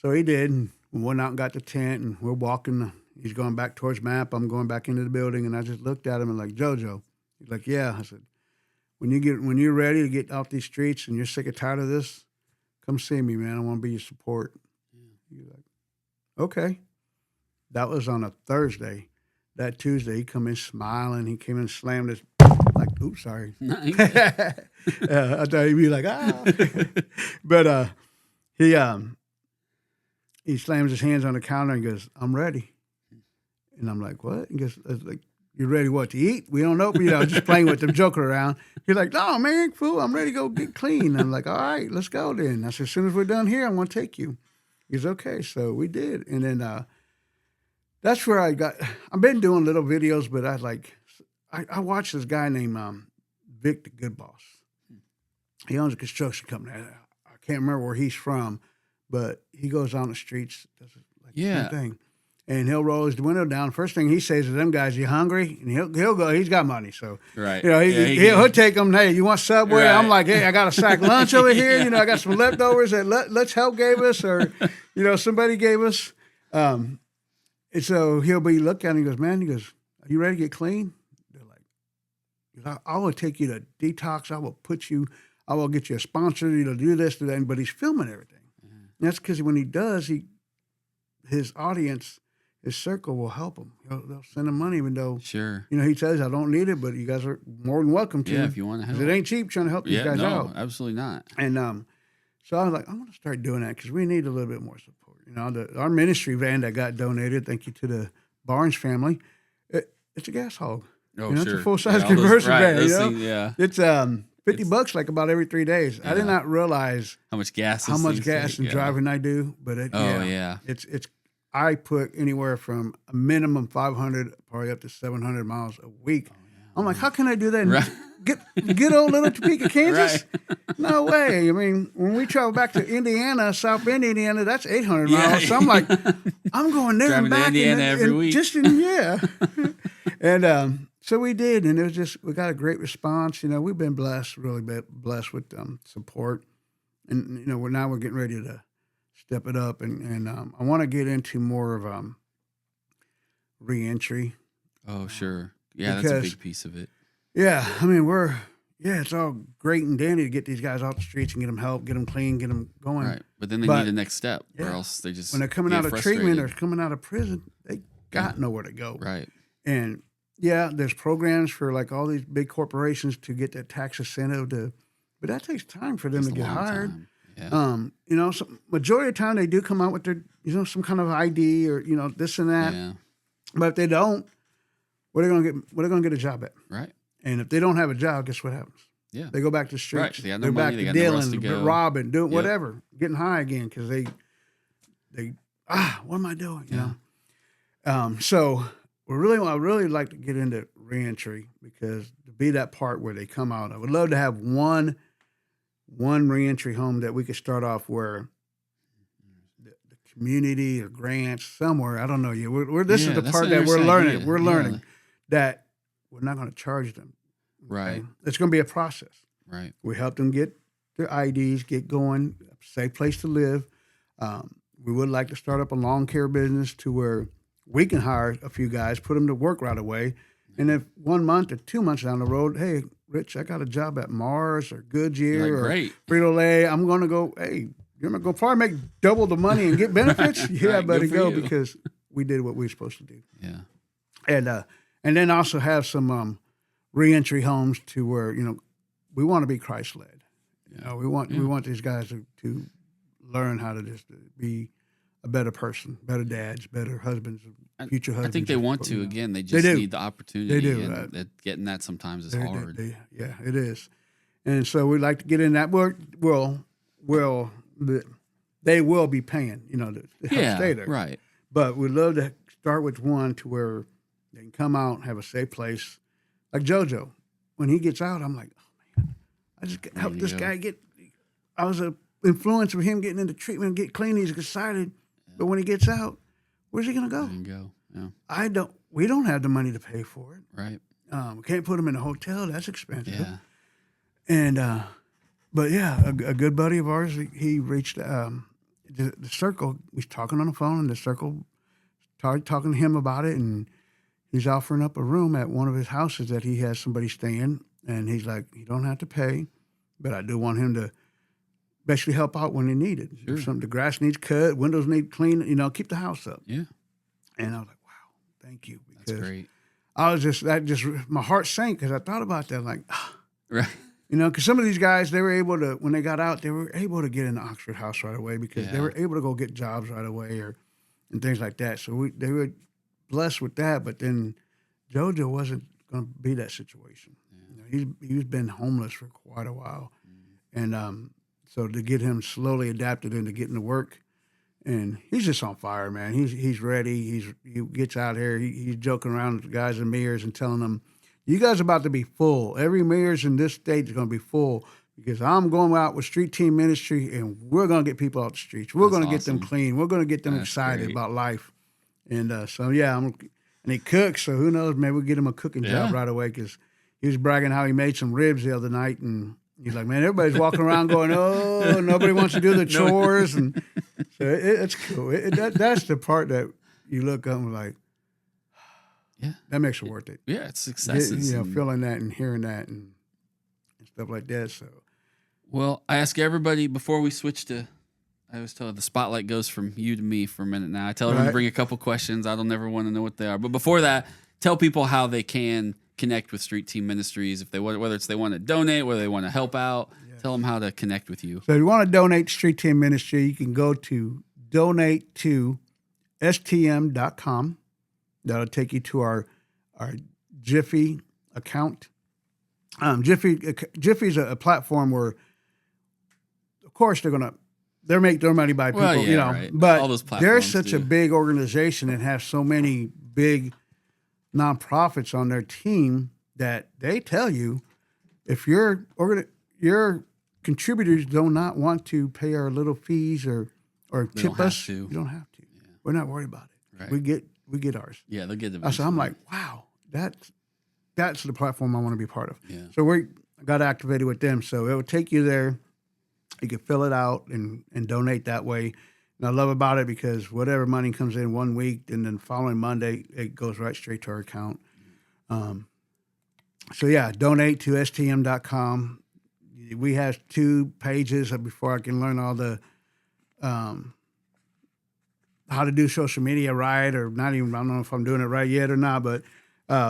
So he did, and we went out and got the tent, and we're walking. He's going back towards Map. I'm going back into the building, and I just looked at him and like, "JoJo." He's like, "Yeah." I said, when you're ready to get off these streets and you're sick and tired of this, come see me, man. I want to be your support." He's like, "Okay." That was on a Thursday. That Tuesday, he come in smiling. He came in, slammed his, like, oops, sorry. I thought he'd be like, ah. But he slams his hands on the counter and goes, "I'm ready." And I'm like, "What?" He goes, like, "You ready what, to eat? We don't know." You know, just playing with them, joking around. He's like, "No, man, fool, I'm ready to go get clean." I'm like, "All right, let's go then." I said, "As soon as we're done here, I'm going to take you." He goes, "Okay." So we did. And then that's where I've been doing little videos, but I watched this guy named Vic the Good Boss. He owns a construction company. I can't remember where he's from, but he goes on the streets, does the same thing. And he'll roll his window down. First thing he says to them guys, "You hungry?" And he'll go. He's got money, so you know he'll take them. "Hey, you want Subway?" Right. I'm like, "Hey, I got a sack lunch over here. You know, I got some leftovers that Let's Help gave us, or you know, somebody gave us." And so he'll be looking at him. He goes, "Man," he goes, "Are you ready to get clean?" They're like, "I will take you to detox. I will get you a sponsor. You know, do this, do that." But he's filming everything. Mm-hmm. And that's because when he does, his audience. His circle will help him. They'll send him money, even though you know he says, "I don't need it," but you guys are more than welcome to. Yeah, if you want to help. It ain't cheap trying to help these guys out. Absolutely not. And so I was like, I'm going to start doing that because we need a little bit more support. You know, our ministry van that got donated, thank you to the Barnes family, it's a gas hog. Oh, you know, sure. It's a full-size conversion van. You know? Things, It's $50 like about every 3 days. I did not realize how much gas and driving I do, but it's I put anywhere from a minimum 500, probably up to 700 miles a week. I'm like, how can I do that? In get old little Topeka, Kansas? No way. I mean, when we travel back to Indiana, South Bend, Indiana, that's 800 miles. So I'm like, I'm going there and back. Indiana every week. And so we did, and it was just, we got a great response. You know, we've been blessed, really blessed with support. And, you know, we're getting ready to step it up, and I want to get into more of reentry. Oh, sure. Yeah, that's a big piece of it. Yeah, I mean, yeah, it's all great and dandy to get these guys off the streets and get them help, get them clean, get them going. Right. But then they need a next step, or yeah, else they just when they're coming get out of frustrated. treatment or coming out of prison, they got nowhere to go. Right. And yeah, there's programs for like all these big corporations to get that tax incentive but that takes time for them It's to a get long hired. time. Yeah. You know, majority of the time they do come out with their, you know, some kind of ID or, you know, this and that. Yeah. But if they don't, where are they gonna get a job at? Right. And if they don't have a job, guess what happens? Yeah. They go back to the streets. Right. They got no They're money. back They to got nowhere else to dealing, go. robbing, doing Yep. whatever, getting high again because they what am I doing? You know. So I really like to get into reentry because to be that part where they come out, I would love to have one reentry home that we could start off where the community or grants somewhere. I don't know. This is the that's part an that we're interesting learning. idea. We're Yeah. learning that we're not going to charge them. Right. It's going to be a process. Right. We help them get their IDs, get going, a safe place to live. We would like to start up a lawn care business to where we can hire a few guys, put them to work right away. And if 1 month or 2 months down the road, hey, Rich, I got a job at Mars or Goodyear You're like, or great. Frito-Lay. I'm going to go, hey, you're going to go probably make double the money and get benefits? Yeah, Right, buddy, good for go you. because we did what we were supposed to do. Yeah. And then also have some reentry homes to where, you know, we want to be Christ-led. You know, we want these guys to learn how to just be a better person, better dads, better husbands, future husbands. I think they want to. You know. Again, they just need the opportunity. They do. And getting that sometimes is hard. Yeah, it is. And so we'd like to get in that. They will be paying, you know, to help stay there. Right. But we'd love to start with one to where they can come out and have a safe place. Like JoJo, when he gets out, I'm like, oh, man, I just helped this guy get – I was an influence with him getting into treatment and get clean. He's excited. But when he gets out, where's he going to go? There you go. Yeah. We don't have the money to pay for it. Right. We can't put him in a hotel. That's expensive. Yeah. And, but yeah, a good buddy of ours, he reached the circle. He's talking on the phone, and the circle started talking to him about it, and he's offering up a room at one of his houses that he has somebody staying. And he's like, you don't have to pay, but I do want him to basically help out when they need it. Sure. If the grass needs cut, windows need clean, you know, keep the house up. Yeah. And I was like, wow, thank you. That's great. I was my heart sank because I thought about that, like, Right. you know, because some of these guys, they were able to, when they got out, they were able to get in the Oxford House right away because they were able to go get jobs right away and things like that. So they were blessed with that. But then JoJo wasn't going to be that situation. Yeah. You know, he's been homeless for quite a while. And so to get him slowly adapted into getting to work, and he's just on fire, man. He's ready. He gets out here. He's joking around with the guys in Mears and telling them, you guys are about to be full. Every Mears in this state is going to be full because I'm going out with Street Team Ministry, and we're going to get people out the streets. We're going to get them clean. We're going to get them excited about life. And so, yeah, and he cooks, so who knows? Maybe we'll get him a cooking job right away because he was bragging how he made some ribs the other night, and he's like, man, everybody's walking around going, oh, nobody wants to do the chores. And so it's cool. That's the part that you look up and like, yeah, that makes it worth it. Yeah, it's successes. Feeling that and hearing that and stuff like that. So, well, I ask everybody before we switch to, I always tell the spotlight goes from you to me for a minute now. I tell everyone to bring a couple questions. I don't ever want to know what they are. But before that, tell people how they can connect with Street Team Ministries, if they want, whether it's they want to donate, whether they want to help out. Yes. Tell them how to connect with you. So if you want to donate to Street Team Ministry, you can go to donate2stm.com. That'll take you to our Jiffy account. Jiffy's a platform where, of course, they make their money by people, you know. Right. But all those they're such a big organization and have so many big nonprofits on their team that they tell you if your contributors do not want to pay our little fees or tip us, you don't have to. Yeah. We're not worried about it. Right. We get ours. Yeah, they'll get them. So I'm like, wow, that's the platform I want to be part of. Yeah. So we got activated with them. So it will take you there. You can fill it out and donate that way. And I love about it because whatever money comes in 1 week and then following Monday, it goes right straight to our account. So yeah, donate to stm.com. We have 2 pages before I can learn all the how to do social media right, or not even. I don't know if I'm doing it right yet or not, but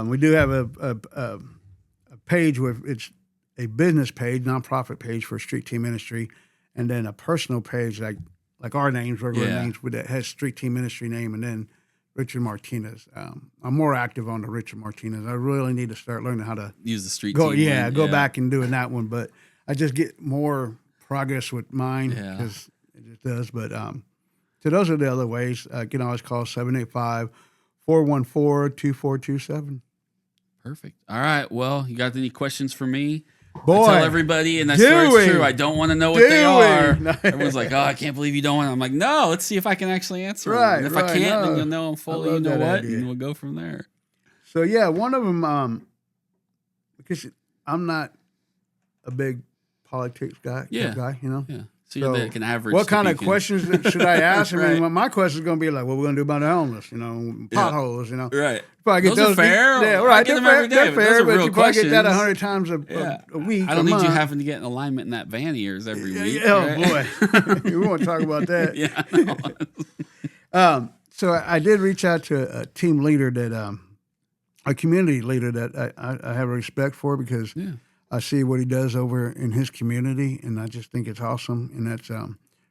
we do have a page where it's a business page, nonprofit page for Street Team Ministry, and then a personal page like our names, regular names, that has Street Team Ministry name, and then Richard Martinez. I'm more active on the Richard Martinez. I really need to start learning how to use the Street Team. Yeah, go back and doing that one, but I just get more progress with mine because it just does. But so those are the other ways. You can always call 785-414-2427. Perfect. All right. Well, you got any questions for me? Boy, I tell everybody, and that's where it's true. I don't want to know what they are. Everyone's like, "Oh, I can't believe you don't want." I'm like, "No, let's see if I can actually answer them. And if I can't, then you'll know I'm fully. You know what? And we'll go from there." So yeah, one of them, because I'm not a big politics guy. You know. Yeah. So you're like an average. What kind of questions should I ask? I mean, my question is going to be like, what we're going to do about the homeless, potholes, Right. Probably get those are fair. Yeah, right. I get them every day. They're fair, but you probably get that 100 times a week. I don't need you having to get in alignment in that van of yours every week. Oh, boy. We won't talk about that. So I did reach out to a team leader that, a community leader that I have respect for because I see what he does over in his community, and I just think it's awesome. And that's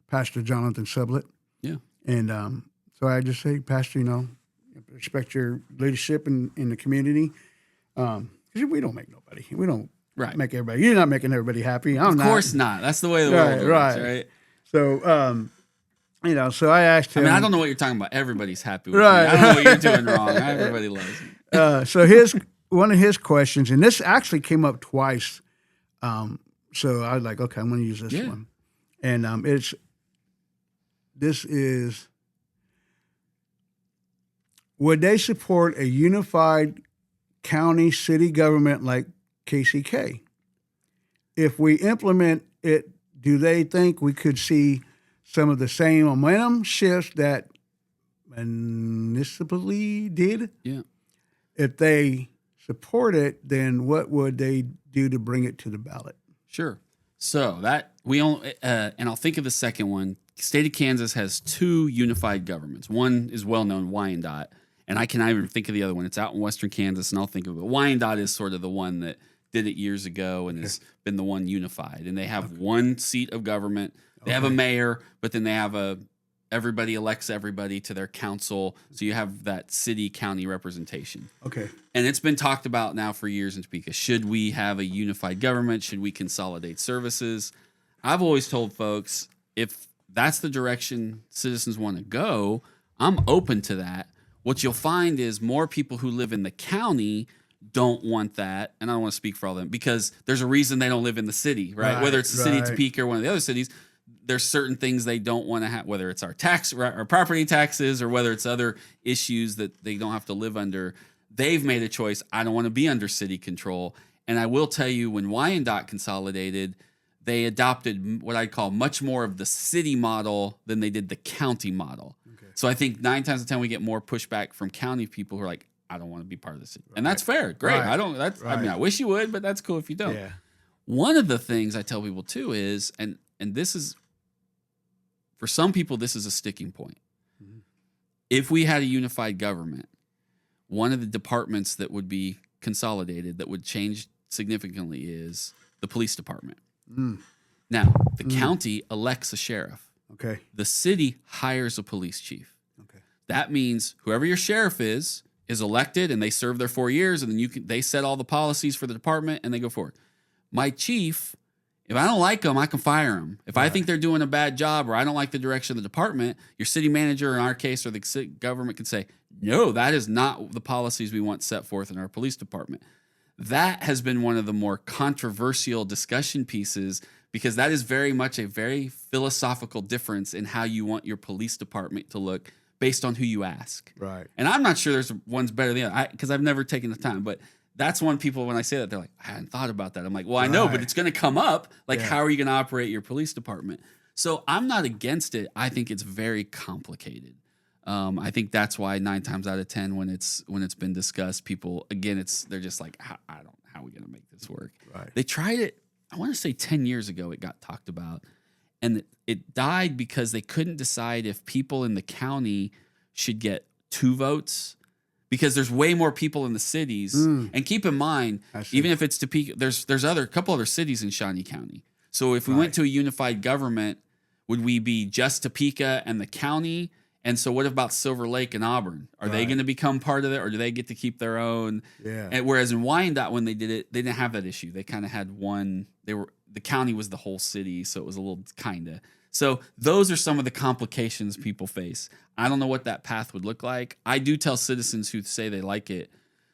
Pastor Jonathan Sublett. Yeah. And so I just say, Pastor, respect your leadership in the community. Because we don't make nobody. We don't make everybody. You're not making everybody happy. I'm not. Of course not. That's the way the world works, right? So, so I asked him. I mean, I don't know what you're talking about. Everybody's happy with me. I don't know what you're doing wrong. Everybody loves me. So one of his questions, and this actually came up twice. So I was like, okay, I'm going to use this one. And this is, would they support a unified county city government like KCK? If we implement it, do they think we could see some of the same momentum shifts that municipally did? Yeah. If they support it, then what would they do to bring it to the ballot? Sure. So that we only, and I'll think of the second one. State of Kansas has 2 unified governments. One is well known, Wyandotte, and I cannot even think of the other one. It's out in western Kansas, and I'll think of it. Wyandotte is sort of the one that did it years ago and has been the one unified. And they have one seat of government. They have a mayor, but then they have everybody elects everybody to their council. So you have that city county representation. Okay. And it's been talked about now for years in Topeka. Should we have a unified government? Should we consolidate services? I've always told folks, if that's the direction citizens want to go, I'm open to that. What you'll find is more people who live in the county don't want that. And I don't want to speak for all of them because there's a reason they don't live in the city, right? Whether it's the city of Topeka or one of the other cities, there's certain things they don't want to have, whether it's our property taxes or whether it's other issues that they don't have to live under. They've made a choice. I don't want to be under city control. And I will tell you, when Wyandotte consolidated, they adopted what I'd call much more of the city model than they did the county model. Okay. So I think 9 times out of 10 we get more pushback from county people who are like, I don't want to be part of the city. Right. And that's fair. Great. Right. I mean, I wish you would, but that's cool if you don't. Yeah. One of the things I tell people too is, and this is, for some people, this is a sticking point. Mm-hmm. If we had a unified government, one of the departments that would be consolidated that would change significantly is the police department. Mm. Now, the county elects a sheriff. Okay. The city hires a police chief. Okay. That means whoever your sheriff is elected, and they serve their 4 years, and then they set all the policies for the department, and they go forward. My chief, if I don't like them, I can fire them. If I think they're doing a bad job or I don't like the direction of the department, your city manager, in our case, or the city government can say, no, that is not the policies we want set forth in our police department. That has been one of the more controversial discussion pieces because that is very much a very philosophical difference in how you want your police department to look based on who you ask. Right. And I'm not sure there's one's better than the other because I've never taken the time, but that's one people, when I say that, they're like, I hadn't thought about that. I'm like, well, I know, but it's going to come up. Like, how are you going to operate your police department? So I'm not against it. I think it's very complicated. I think that's why 9 times out of 10, when it's been discussed, people, again, they're just like, how how are we going to make this work? Right. They tried it, I want to say 10 years ago it got talked about. And it died because they couldn't decide if people in the county should get 2 votes because there's way more people in the cities. And keep in mind, even if it's Topeka, there's a couple other cities in Shawnee County. So if we went to a unified government, would we be just Topeka and the county? And so what about Silver Lake and Auburn? Are they going to become part of it, or do they get to keep their own? Yeah. And whereas in Wyandotte, when they did it, they didn't have that issue. They kind of had one. The county was the whole city, so it was a little kind of. So those are some of the complications people face. I don't know what that path would look like. I do tell citizens who say they like it,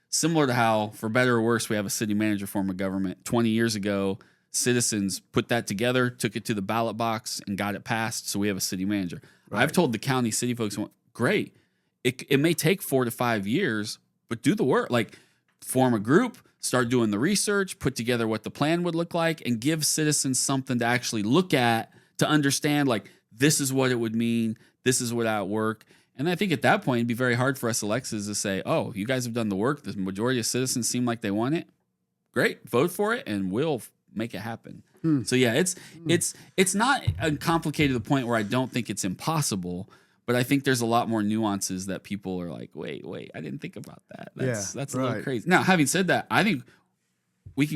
similar to how, for better or worse, we have a city manager form of government. 20 years ago, citizens put that together, took it to the ballot box, and got it passed, so we have a city manager. Right. I've told the county city folks, great. It may take 4 to 5 years, but do the work. Like, form a group, start doing the research, put together what the plan would look like, and give citizens something to actually look at to understand, like, this is what it would mean, this is what that would work. And I think at that point, it'd be very hard for us electeds to say, oh, you guys have done the work, the majority of citizens seem like they want it. Great, vote for it, and we'll make it happen. So yeah, it's not complicated to the point where I don't think it's impossible, but I think there's a lot more nuances that people are like, wait, I didn't think about that. That's a little crazy. Now, having said that, I think we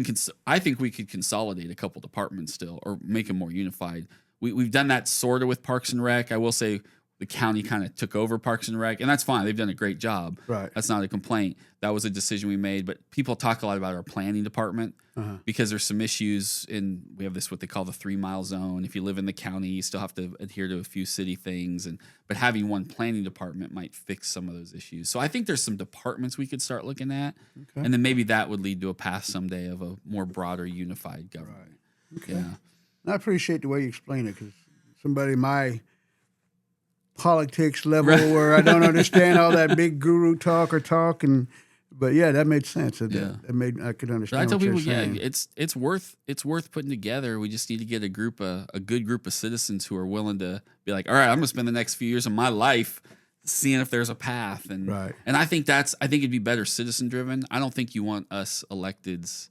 could consolidate a couple departments still, or make them more unified. We've done that sort of with Parks and Rec. I will say the county kind of took over Parks and Rec, and that's fine. They've done a great job. Right. That's not a complaint. That was a decision we made. But people talk a lot about our planning department because there's some issues we have this, what they call the 3-mile zone. If you live in the county, you still have to adhere to a few city things. But having one planning department might fix some of those issues. So I think there's some departments we could start looking at. Okay. And then maybe that would lead to a path someday of a more broader unified government. Right. Okay. Yeah. I appreciate the way you explain it, because somebody my politics level where I don't understand all that big guru talk, but yeah, that made sense. I could understand. But I tell people, saying. it's worth putting together. We just need to get a good group of citizens who are willing to be like, all right, I'm gonna spend the next few years of my life seeing if there's a path. And I think it'd be better citizen driven. I don't think you want us electeds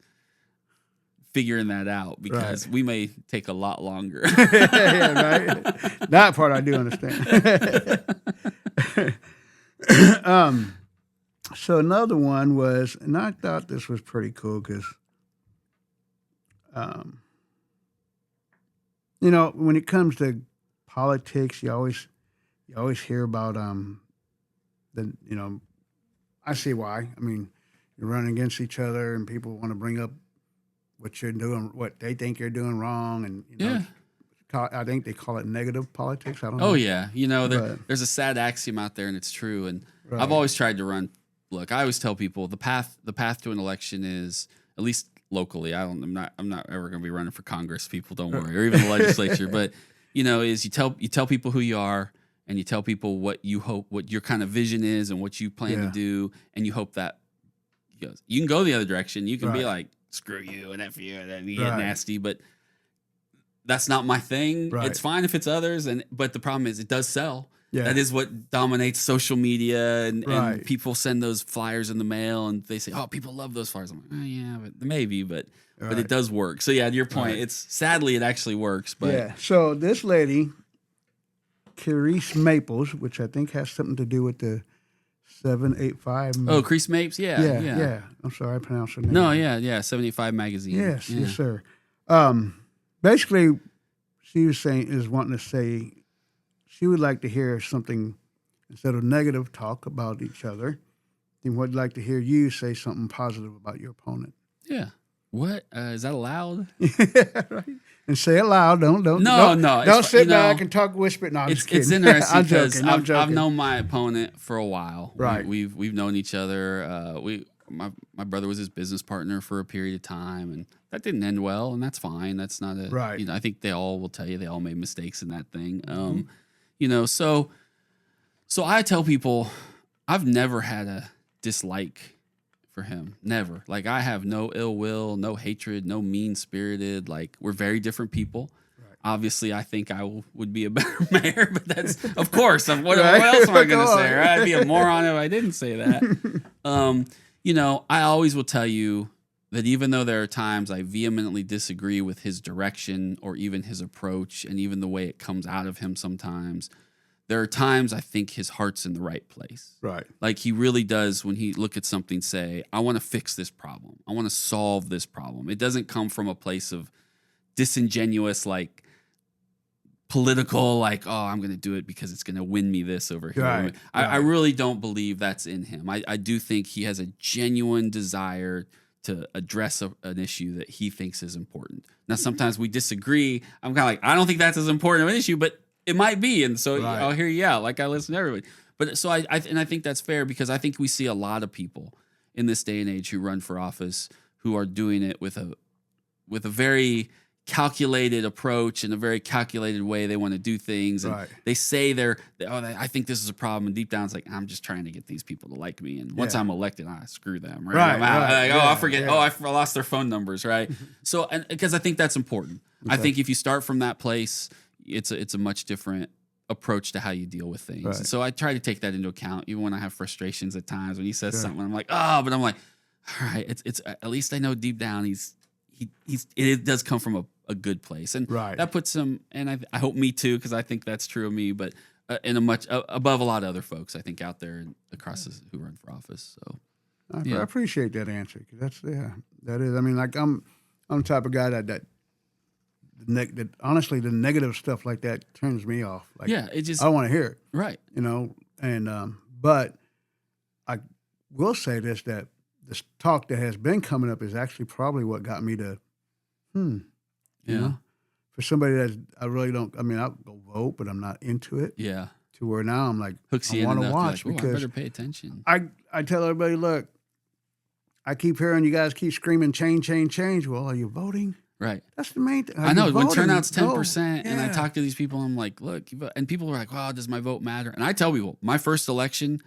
figuring that out, because we may take a lot longer. Right. That part I do understand. So another one was, and I thought this was pretty cool because, when it comes to politics, you always hear about I see why. I mean, you're running against each other, and people want to bring up what you're doing, what they think you're doing wrong, and I think they call it negative politics. I don't know. Oh yeah, there's a sad axiom out there, and it's true. And I've always tried to run. Look, I always tell people the path to an election is, at least locally. I'm not ever going to be running for Congress. People, don't worry, or even the legislature. But is you tell people who you are, and you tell people what you hope, what your kind of vision is, and what you plan to do, and you hope that you can go the other direction. You can be like, screw you and F you, and then you get nasty, but that's not my thing. Right. It's fine if it's others, but the problem is it does sell. Yeah. That is what dominates social media, and people send those flyers in the mail, and they say, "Oh, people love those flyers." I'm like, "Oh yeah, but maybe, but it does work." So yeah, to your point, it's sadly it actually works. But so this lady, Carice Maples, which I think has something to do with the 785. Oh, Carice Mapes, yeah. I'm sorry, I pronounced her name. No, 785 magazine. Yes, sir. Basically, she was wanting to say she would like to hear something instead of negative talk about each other. She would like to hear you say something positive about your opponent. Yeah. What is that allowed? Right. And say it loud. Don't sit back and talk whisper. No, I'm just kidding. It's interesting I'm because joking. I've known my opponent for a while. Right. We've known each other. My brother was his business partner for a period of time, and that didn't end well, and that's fine. That's not a right. I think they all will tell you they all made mistakes in that thing. So I tell people I've never had a dislike for him. Never. Like, I have no ill will, no hatred, no mean-spirited. Like, we're very different people. Right. Obviously, I think I would be a better mayor, but that's, of course, what else am I going to say, right? I'd be a moron if I didn't say that. I always will tell you that even though there are times I vehemently disagree with his direction or even his approach and even the way it comes out of him sometimes, there are times I think his heart's in the right place. Right. Like he really does when he look at something, say, I want to fix this problem. I want to solve this problem. It doesn't come from a place of disingenuous, like political, like, oh, I'm going to do it because it's going to win me this over here. Right. I really don't believe that's in him. I do think he has a genuine desire to address an issue that he thinks is important. Now, sometimes we disagree. I'm kind of like, I don't think that's as important of an issue, but it might be. And so I'll hear you out. Like I listen to everybody. But so I think that's fair because I think we see a lot of people in this day and age who run for office who are doing it with a very calculated approach and a very calculated way they want to do things. And they say I think this is a problem. And deep down it's like, I'm just trying to get these people to like me. And once I'm elected, screw them. Right. I'm out. Like, I forget. Yeah. I lost their phone numbers. Right. So, and because I think that's important. Okay. I think if you start from that place, it's a much different approach to how you deal with things. Right. So I try to take that into account, even when I have frustrations at times when he says something, I'm like, but I'm like, all right, it's at least I know deep down it does come from a good place. And that puts him, and I hope me too, because I think that's true of me, but in a much above a lot of other folks, I think, out there across who run for office. So I appreciate that answer. Cause that is, I mean, like I'm the type of guy that honestly, the negative stuff like that turns me off. Like, it just, I don't want to hear it. Right. You know, and, but I will say that this talk that has been coming up is actually probably what got me to, you know, for somebody that I really don't, I mean, I'll go vote, but I'm not into it. Yeah. To where now I'm like, I want to watch because I better pay attention. I tell everybody, look, I keep hearing you guys keep screaming, change, change, change. Well, are you voting? Right. That's the main thing. I know when turnout's 10%, and I talk to these people, I'm like, look, and people are like, well, does my vote matter? And I tell people, my first election,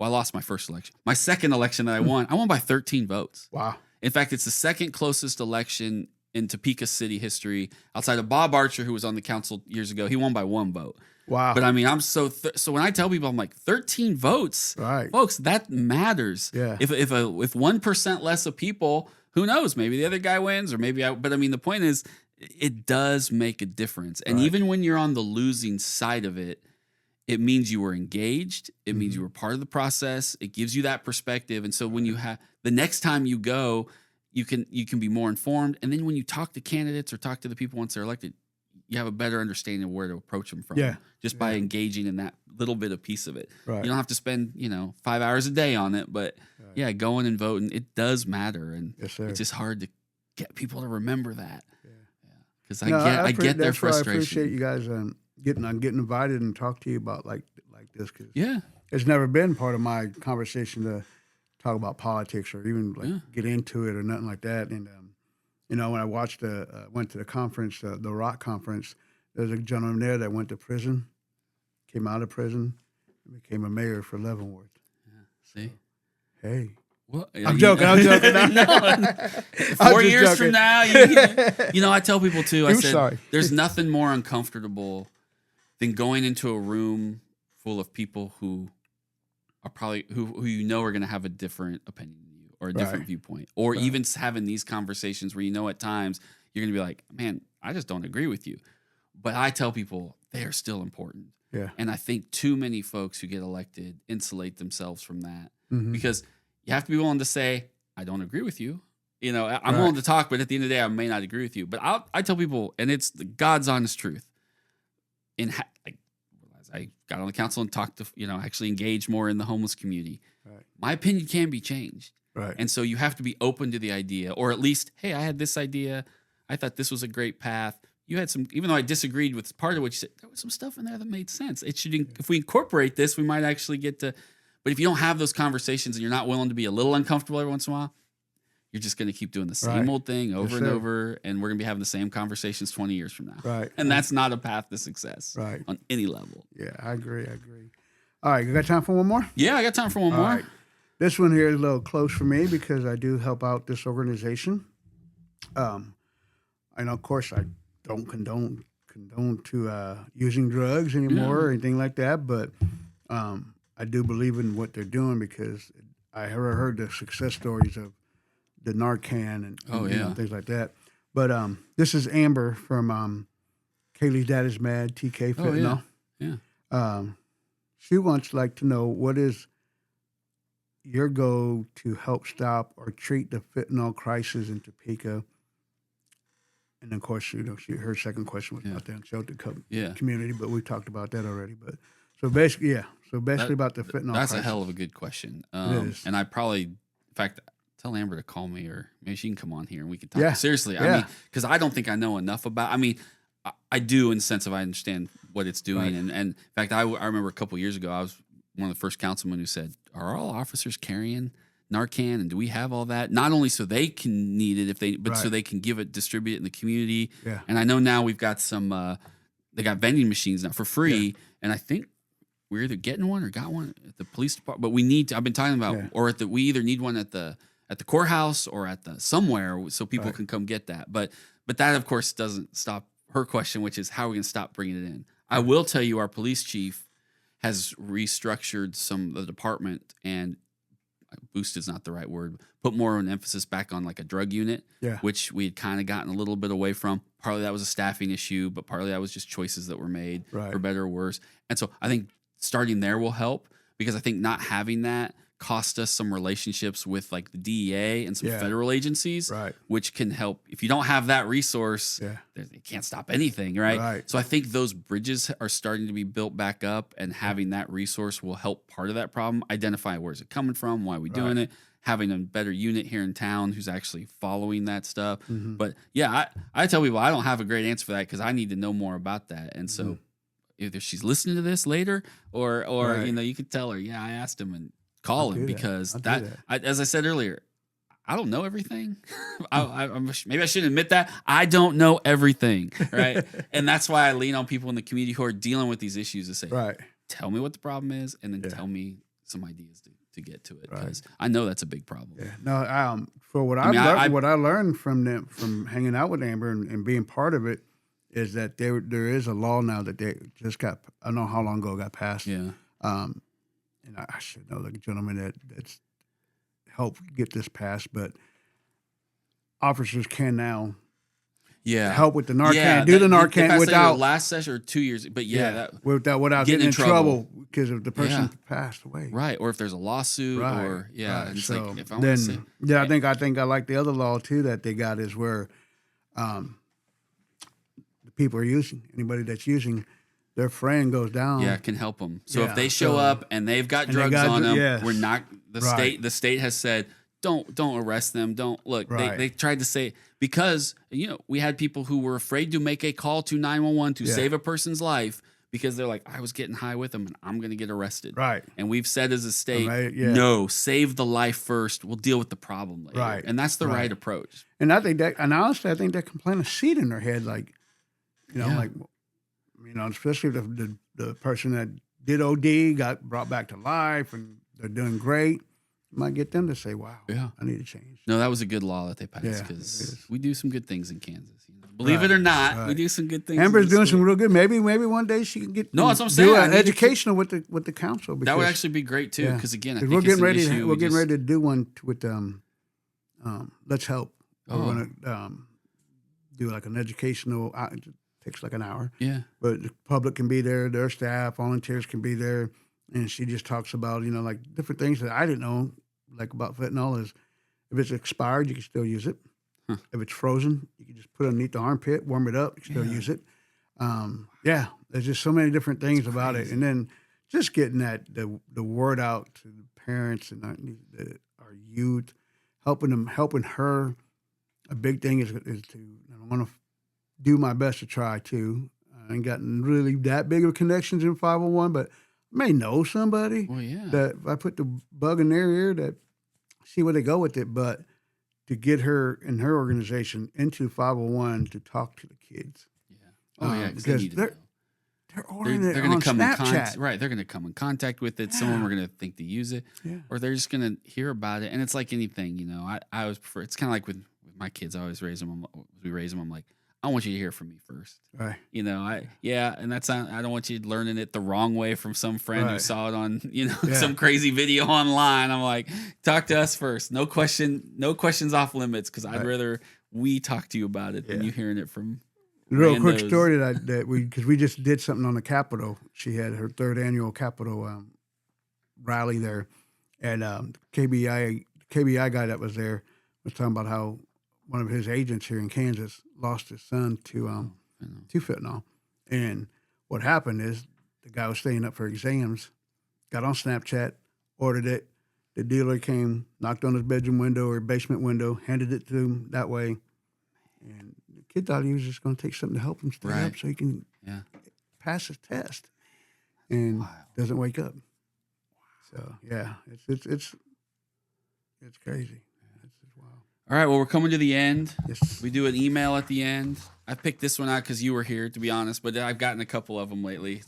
I lost my first election. My second election that I won by 13 votes. Wow. In fact, it's the second closest election in Topeka city history outside of Bob Archer, who was on the council years ago. He won by 1 vote. Wow. But I mean, I'm so when I tell people, I'm like, 13 votes, right, folks, that matters. Yeah. If 1% less of people, who knows? Maybe the other guy wins, or maybe but I mean, the point is, it does make a difference. And even when you're on the losing side of it, it means you were engaged. It means you were part of the process. It gives you that perspective. And so when you have the next time you go, you can be more informed. And then when you talk to candidates or talk to the people once they're elected, you have a better understanding of where to approach them from. Yeah. Just by engaging in that little bit of piece of it. Right. You don't have to spend, 5 hours a day on it, but going and voting, it does matter. And it's just hard to get people to remember that. Because I get their frustration. I appreciate you guys getting invited and talk to you about like this. Cause it's never been part of my conversation to talk about politics or even get into it or nothing like that. And when I went to the conference, the Rock conference, there was a gentleman there that went to prison, came out of prison, and became a mayor for Leavenworth. Yeah. See, hey. Well, I'm joking. No. 4 years joking. From now, I tell people too. I said, there's nothing more uncomfortable than going into a room full of people who are probably who are going to have a different opinion than you or a different viewpoint, or even having these conversations where at times you're going to be like, man, I just don't agree with you. But I tell people they are still important. Yeah. And I think too many folks who get elected insulate themselves from that because you have to be willing to say, I don't agree with you. I'm willing to talk, but at the end of the day, I may not agree with you. But I tell people, and it's the God's honest truth. As I got on the council and talked to, actually engaged more in the homeless community, my opinion can be changed. Right. And so you have to be open to the idea, or at least, hey, I had this idea. I thought this was a great path. You had some, even though I disagreed with part of what you said, there was some stuff in there that made sense. It should, if we incorporate this, we might actually get to. But if you don't have those conversations and you're not willing to be a little uncomfortable every once in a while, you're just going to keep doing the same old thing over and over, and we're going to be having the same conversations 20 years from now. Right. And that's not a path to success on any level. Yeah, I agree. All right, you got time for one more? Yeah, I got time for one more. Right. This one here is a little close for me because I do help out this organization. I know, of course, I don't condone to using drugs anymore or anything like that, but I do believe in what they're doing because I heard the success stories of the Narcan and yeah. things like that. But this is Amber from Kaylee's Dad is Mad, TK Fentanyl. Yeah. She wants to know, what is your goal to help stop or treat the fentanyl crisis in Topeka? And of course, her second question was about the unsheltered community, but we talked about that already. But so basically, about the fentanyl That's crisis. a hell of a good question. It is. And I probably, in fact, tell Amber to call me, or maybe she can come on here and we can talk. Yeah. Seriously, I mean, because I don't think I know enough about. I mean, I do in the sense of I understand what it's doing, and in fact, I remember a couple years ago, I was one of the first councilmen who said, "Are all officers carrying Narcan, and do we have all that? Not only so they can need it but so they can distribute it in the community." Yeah. And I know now we've got some. They got vending machines now for free, and I think we're either getting one or got one at the police department. But we need to. I've been talking about, or we either need one at the courthouse or at the somewhere so people can come get that. But that of course doesn't stop her question, which is how are we going to stop bringing it in. I will tell you, our police chief has restructured some of the department, and boosted is not the right word, put more of an emphasis back on like a drug unit, which we had kind of gotten a little bit away from. Partly that was a staffing issue, but partly that was just choices that were made for better or worse. And so I think starting there will help, because I think not having that cost us some relationships with like the DEA and some federal agencies, which can help. If you don't have that resource, you can't stop anything, right? So I think those bridges are starting to be built back up, and having that resource will help part of that problem. Identify where's it coming from, why are we doing it, having a better unit here in town who's actually following that stuff. But yeah, I tell people I don't have a great answer for that, because I need to know more about that. And so either she's listening to this later, or you could tell her, I asked him, and call him, because as I said earlier, I don't know everything. Maybe I shouldn't admit that. I don't know everything, right? And that's why I lean on people in the community who are dealing with these issues to say, tell me what the problem is, and then tell me some ideas to get to it, because I know that's a big problem. No, for what I learned from them, from hanging out with Amber and being part of it, is that there is a law now that they just got. I don't know how long ago it got passed. And I should know the gentleman that's helped get this passed, but officers can now help with the Narcan, do the Narcan without last session or 2 years, but without getting in trouble because of the person passed away, right? Or if there's a lawsuit, or It's so like, if I want to say, I think I like the other law too that they got, is where the people are using, anybody that's using, their friend goes down, can help them. So if they show up and they've got drugs on them, we're not the state has said, don't arrest them. Don't look. They tried to say, because we had people who were afraid to make a call to 911 to save a person's life, because they're like, I was getting high with them and I'm going to get arrested. Right. And we've said as a state, no, save the life first. We'll deal with the problem later. Right. And that's the right approach. And I think that, and honestly, I think that can plant a seed in their head, like, especially the person that did OD got brought back to life and they're doing great. Might get them to say, wow, I need to change. No, that was a good law that they passed, because we do some good things in Kansas. Believe it or not, we do some good things. Amber's doing some real good. Maybe one day she can get that's what I'm saying. Do an educational with the council. That would actually be great too, because again, I think we're getting ready to do one with Let's Help. We're going to do like an educational. It takes like an hour. But the public can be there. Their staff, volunteers can be there, and she just talks about like different things that I didn't know, like about fentanyl. Is if it's expired, you can still use it. If it's frozen, you can just put it underneath the armpit, warm it up, you can still use it. There's just so many different things about it. And then just getting the word out to the parents and our youth, helping her. A big thing is to, I want to do my best to try to. I ain't gotten really that big of connections in 501, but I may know somebody that if I put the bug in their ear, that see where they go with it. But to get her and her organization into 501 to talk to the kids. Because they're ordering it on Snapchat. They're going to come in contact with it. Some of them are going to think to use it, or they're just going to hear about it. And it's like anything, I always prefer. It's kind of like with my kids. I always raise them. I'm like, I want you to hear from me first. Right. You know, and I don't want you learning it the wrong way from some friend who Right. saw it on, Yeah. some crazy video online. I'm like, talk to us first. No questions off limits, because I'd Right. rather we talk to you about it than Yeah. you hearing it from Real quick randos. story because we just did something on the Capitol. She had her 3rd annual Capitol rally there, and KBI guy that was there was talking about how one of his agents here in Kansas lost his son to fentanyl, and what happened is the guy was staying up for exams, got on Snapchat, ordered it. The dealer came, knocked on his bedroom window or basement window, handed it to him that way, and the kid thought he was just going to take something to help him stay Right. up so he can pass his test, and doesn't wake up. So yeah, it's crazy. It's wild. All right, well, we're coming to the end. Yes. We do an email at the end. I picked this one out because you were here, to be honest, but I've gotten a couple of them lately.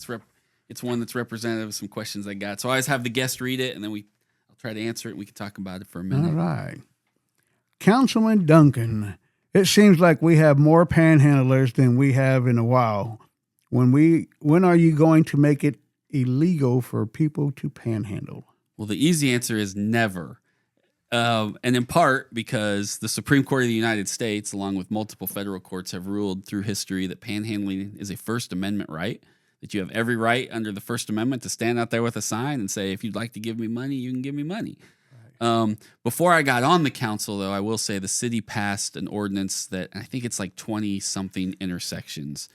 It's one that's representative of some questions I got. So I always have the guest read it, and then I'll try to answer it, and we can talk about it for a minute. All right. Councilman Duncan, it seems like we have more panhandlers than we have in a while. When are you going to make it illegal for people to panhandle? Well, the easy answer is never. And in part because the Supreme Court of the United States, along with multiple federal courts, have ruled through history that panhandling is a First Amendment right, that you have every right under the First Amendment to stand out there with a sign and say, if you'd like to give me money, you can give me money. Right. Before I got on the council, though, I will say the city passed an ordinance that I think it's like 20-something intersections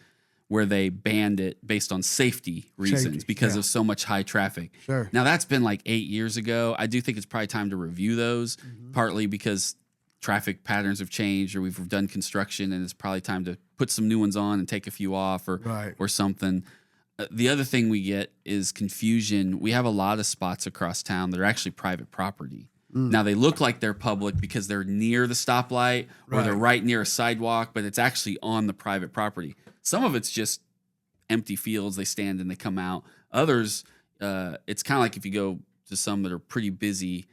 where they banned it based on safety reasons because of so much high traffic. Sure. Now, that's been like 8 years ago. I do think it's probably time to review those, partly because traffic patterns have changed or we've done construction and it's probably time to put some new ones on and take a few off or something. The other thing we get is confusion. We have a lot of spots across town that are actually private property. Now, they look like they're public because they're near the stoplight or they're right near a sidewalk, but it's actually on the private property. Some of it's just empty fields. They stand and they come out. Others, it's kind of like if you go to some that are pretty busy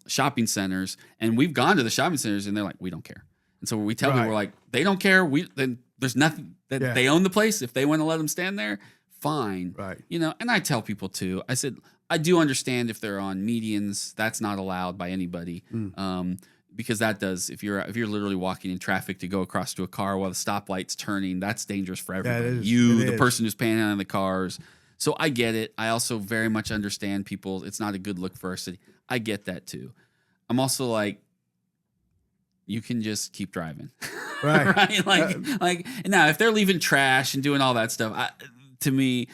shopping centers, and we've gone to the shopping centers and they're like, we don't care. And so we tell people, we're like, they don't care. Then there's nothing that they own the place. If they want to let them stand there, fine. Right. And I tell people too, I said, I do understand if they're on medians, that's not allowed by anybody. Because that does, if you're literally walking in traffic to go across to a car while the stoplight's turning, that's dangerous for everybody. The person who's panhandling the cars. So I get it. I also very much understand people. It's not a good look for our city. I get that too. I'm also like, you can just keep driving, Right? Like now, if they're leaving trash and doing all that stuff, to me.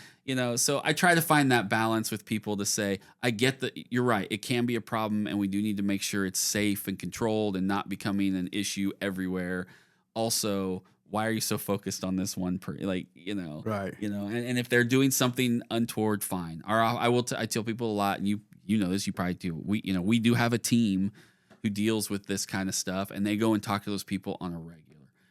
So I try to find that balance with people to say, I get that you're right. It can be a problem and we do need to make sure it's safe and controlled and not becoming an issue everywhere. Also, why are you so focused on this one? Right. And if they're doing something untoward, fine. Or I tell people a lot, and you know this, you probably do. We do have a team who deals with this kind of stuff, and they go and talk to those people on a regular.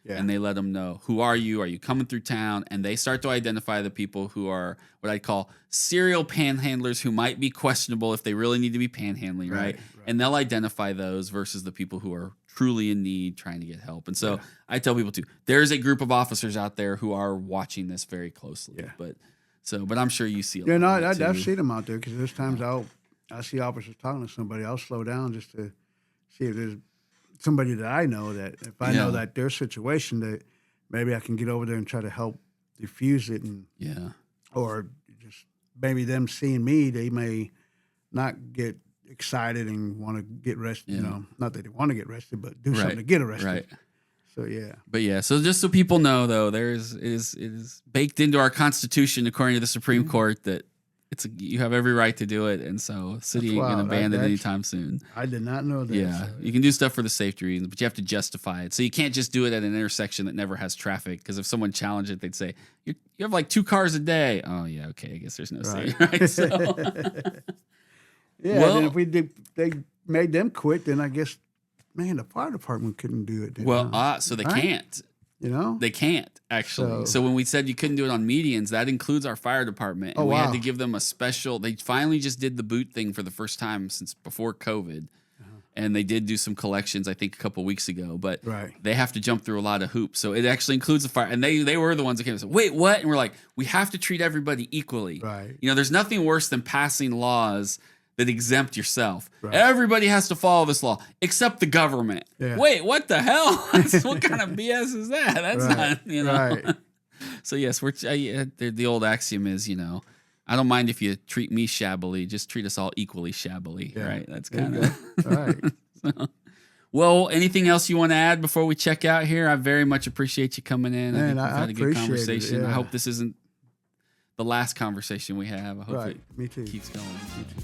Yeah. And they let them know, who are you? Are you coming through town? And they start to identify the people who are what I call serial panhandlers who might be questionable if they really need to be panhandling, right? And they'll identify those versus the people who are truly in need, trying to get help. And so I tell people too, there's a group of officers out there who are watching this very closely. Yeah. But I'm sure you see a lot of it too. I've seen them out there because there's times I see officers talking to somebody, I'll slow down just to see if there's somebody that I know that if I know that their situation, that maybe I can get over there and try to help diffuse it, and or just maybe them seeing me, they may not get excited and want to get arrested. Not that they want to get arrested, but do something to get arrested. Right. So so just so people know, though, it is baked into our Constitution, according to the Supreme Court, that you have every right to do it, and so city ain't going to ban it anytime soon. I did not know that. Yeah, so. You can do stuff for the safety reasons, but you have to justify it. So you can't just do it at an intersection that never has traffic, because if someone challenged it, they'd say, you have like 2 cars a day. Oh, yeah, okay, I guess there's no safety, right? So. Then if they made them quit, then I guess, man, the fire department couldn't do it. So they can't. They can't, actually. So when we said you couldn't do it on medians, that includes our fire department. And we had to give them a special. They finally just did the boot thing for the first time since before COVID. and they did do some collections, I think, a couple weeks ago. But Right. they have to jump through a lot of hoops. So it actually includes the fire. And they were the ones that came and said, wait, what? And we're like, we have to treat everybody equally. Right. You know, there's nothing worse than passing laws that exempt yourself. Right. Everybody has to follow this law except the government. Yeah. Wait, what the hell? What kind of BS is that? That's Right. not, you know. Right. So yes, the old axiom is, you know, I don't mind if you treat me shabbily, just treat us all equally shabbily, Yeah. right? That's There you kind of go. Right. so. Well, anything else you want to add before we check out here? I very much appreciate you coming in. I Man, think we've I had a good appreciate it, conversation. I yeah. hope this isn't the last conversation we have. I hope Right. it Me too. keeps going. Me too.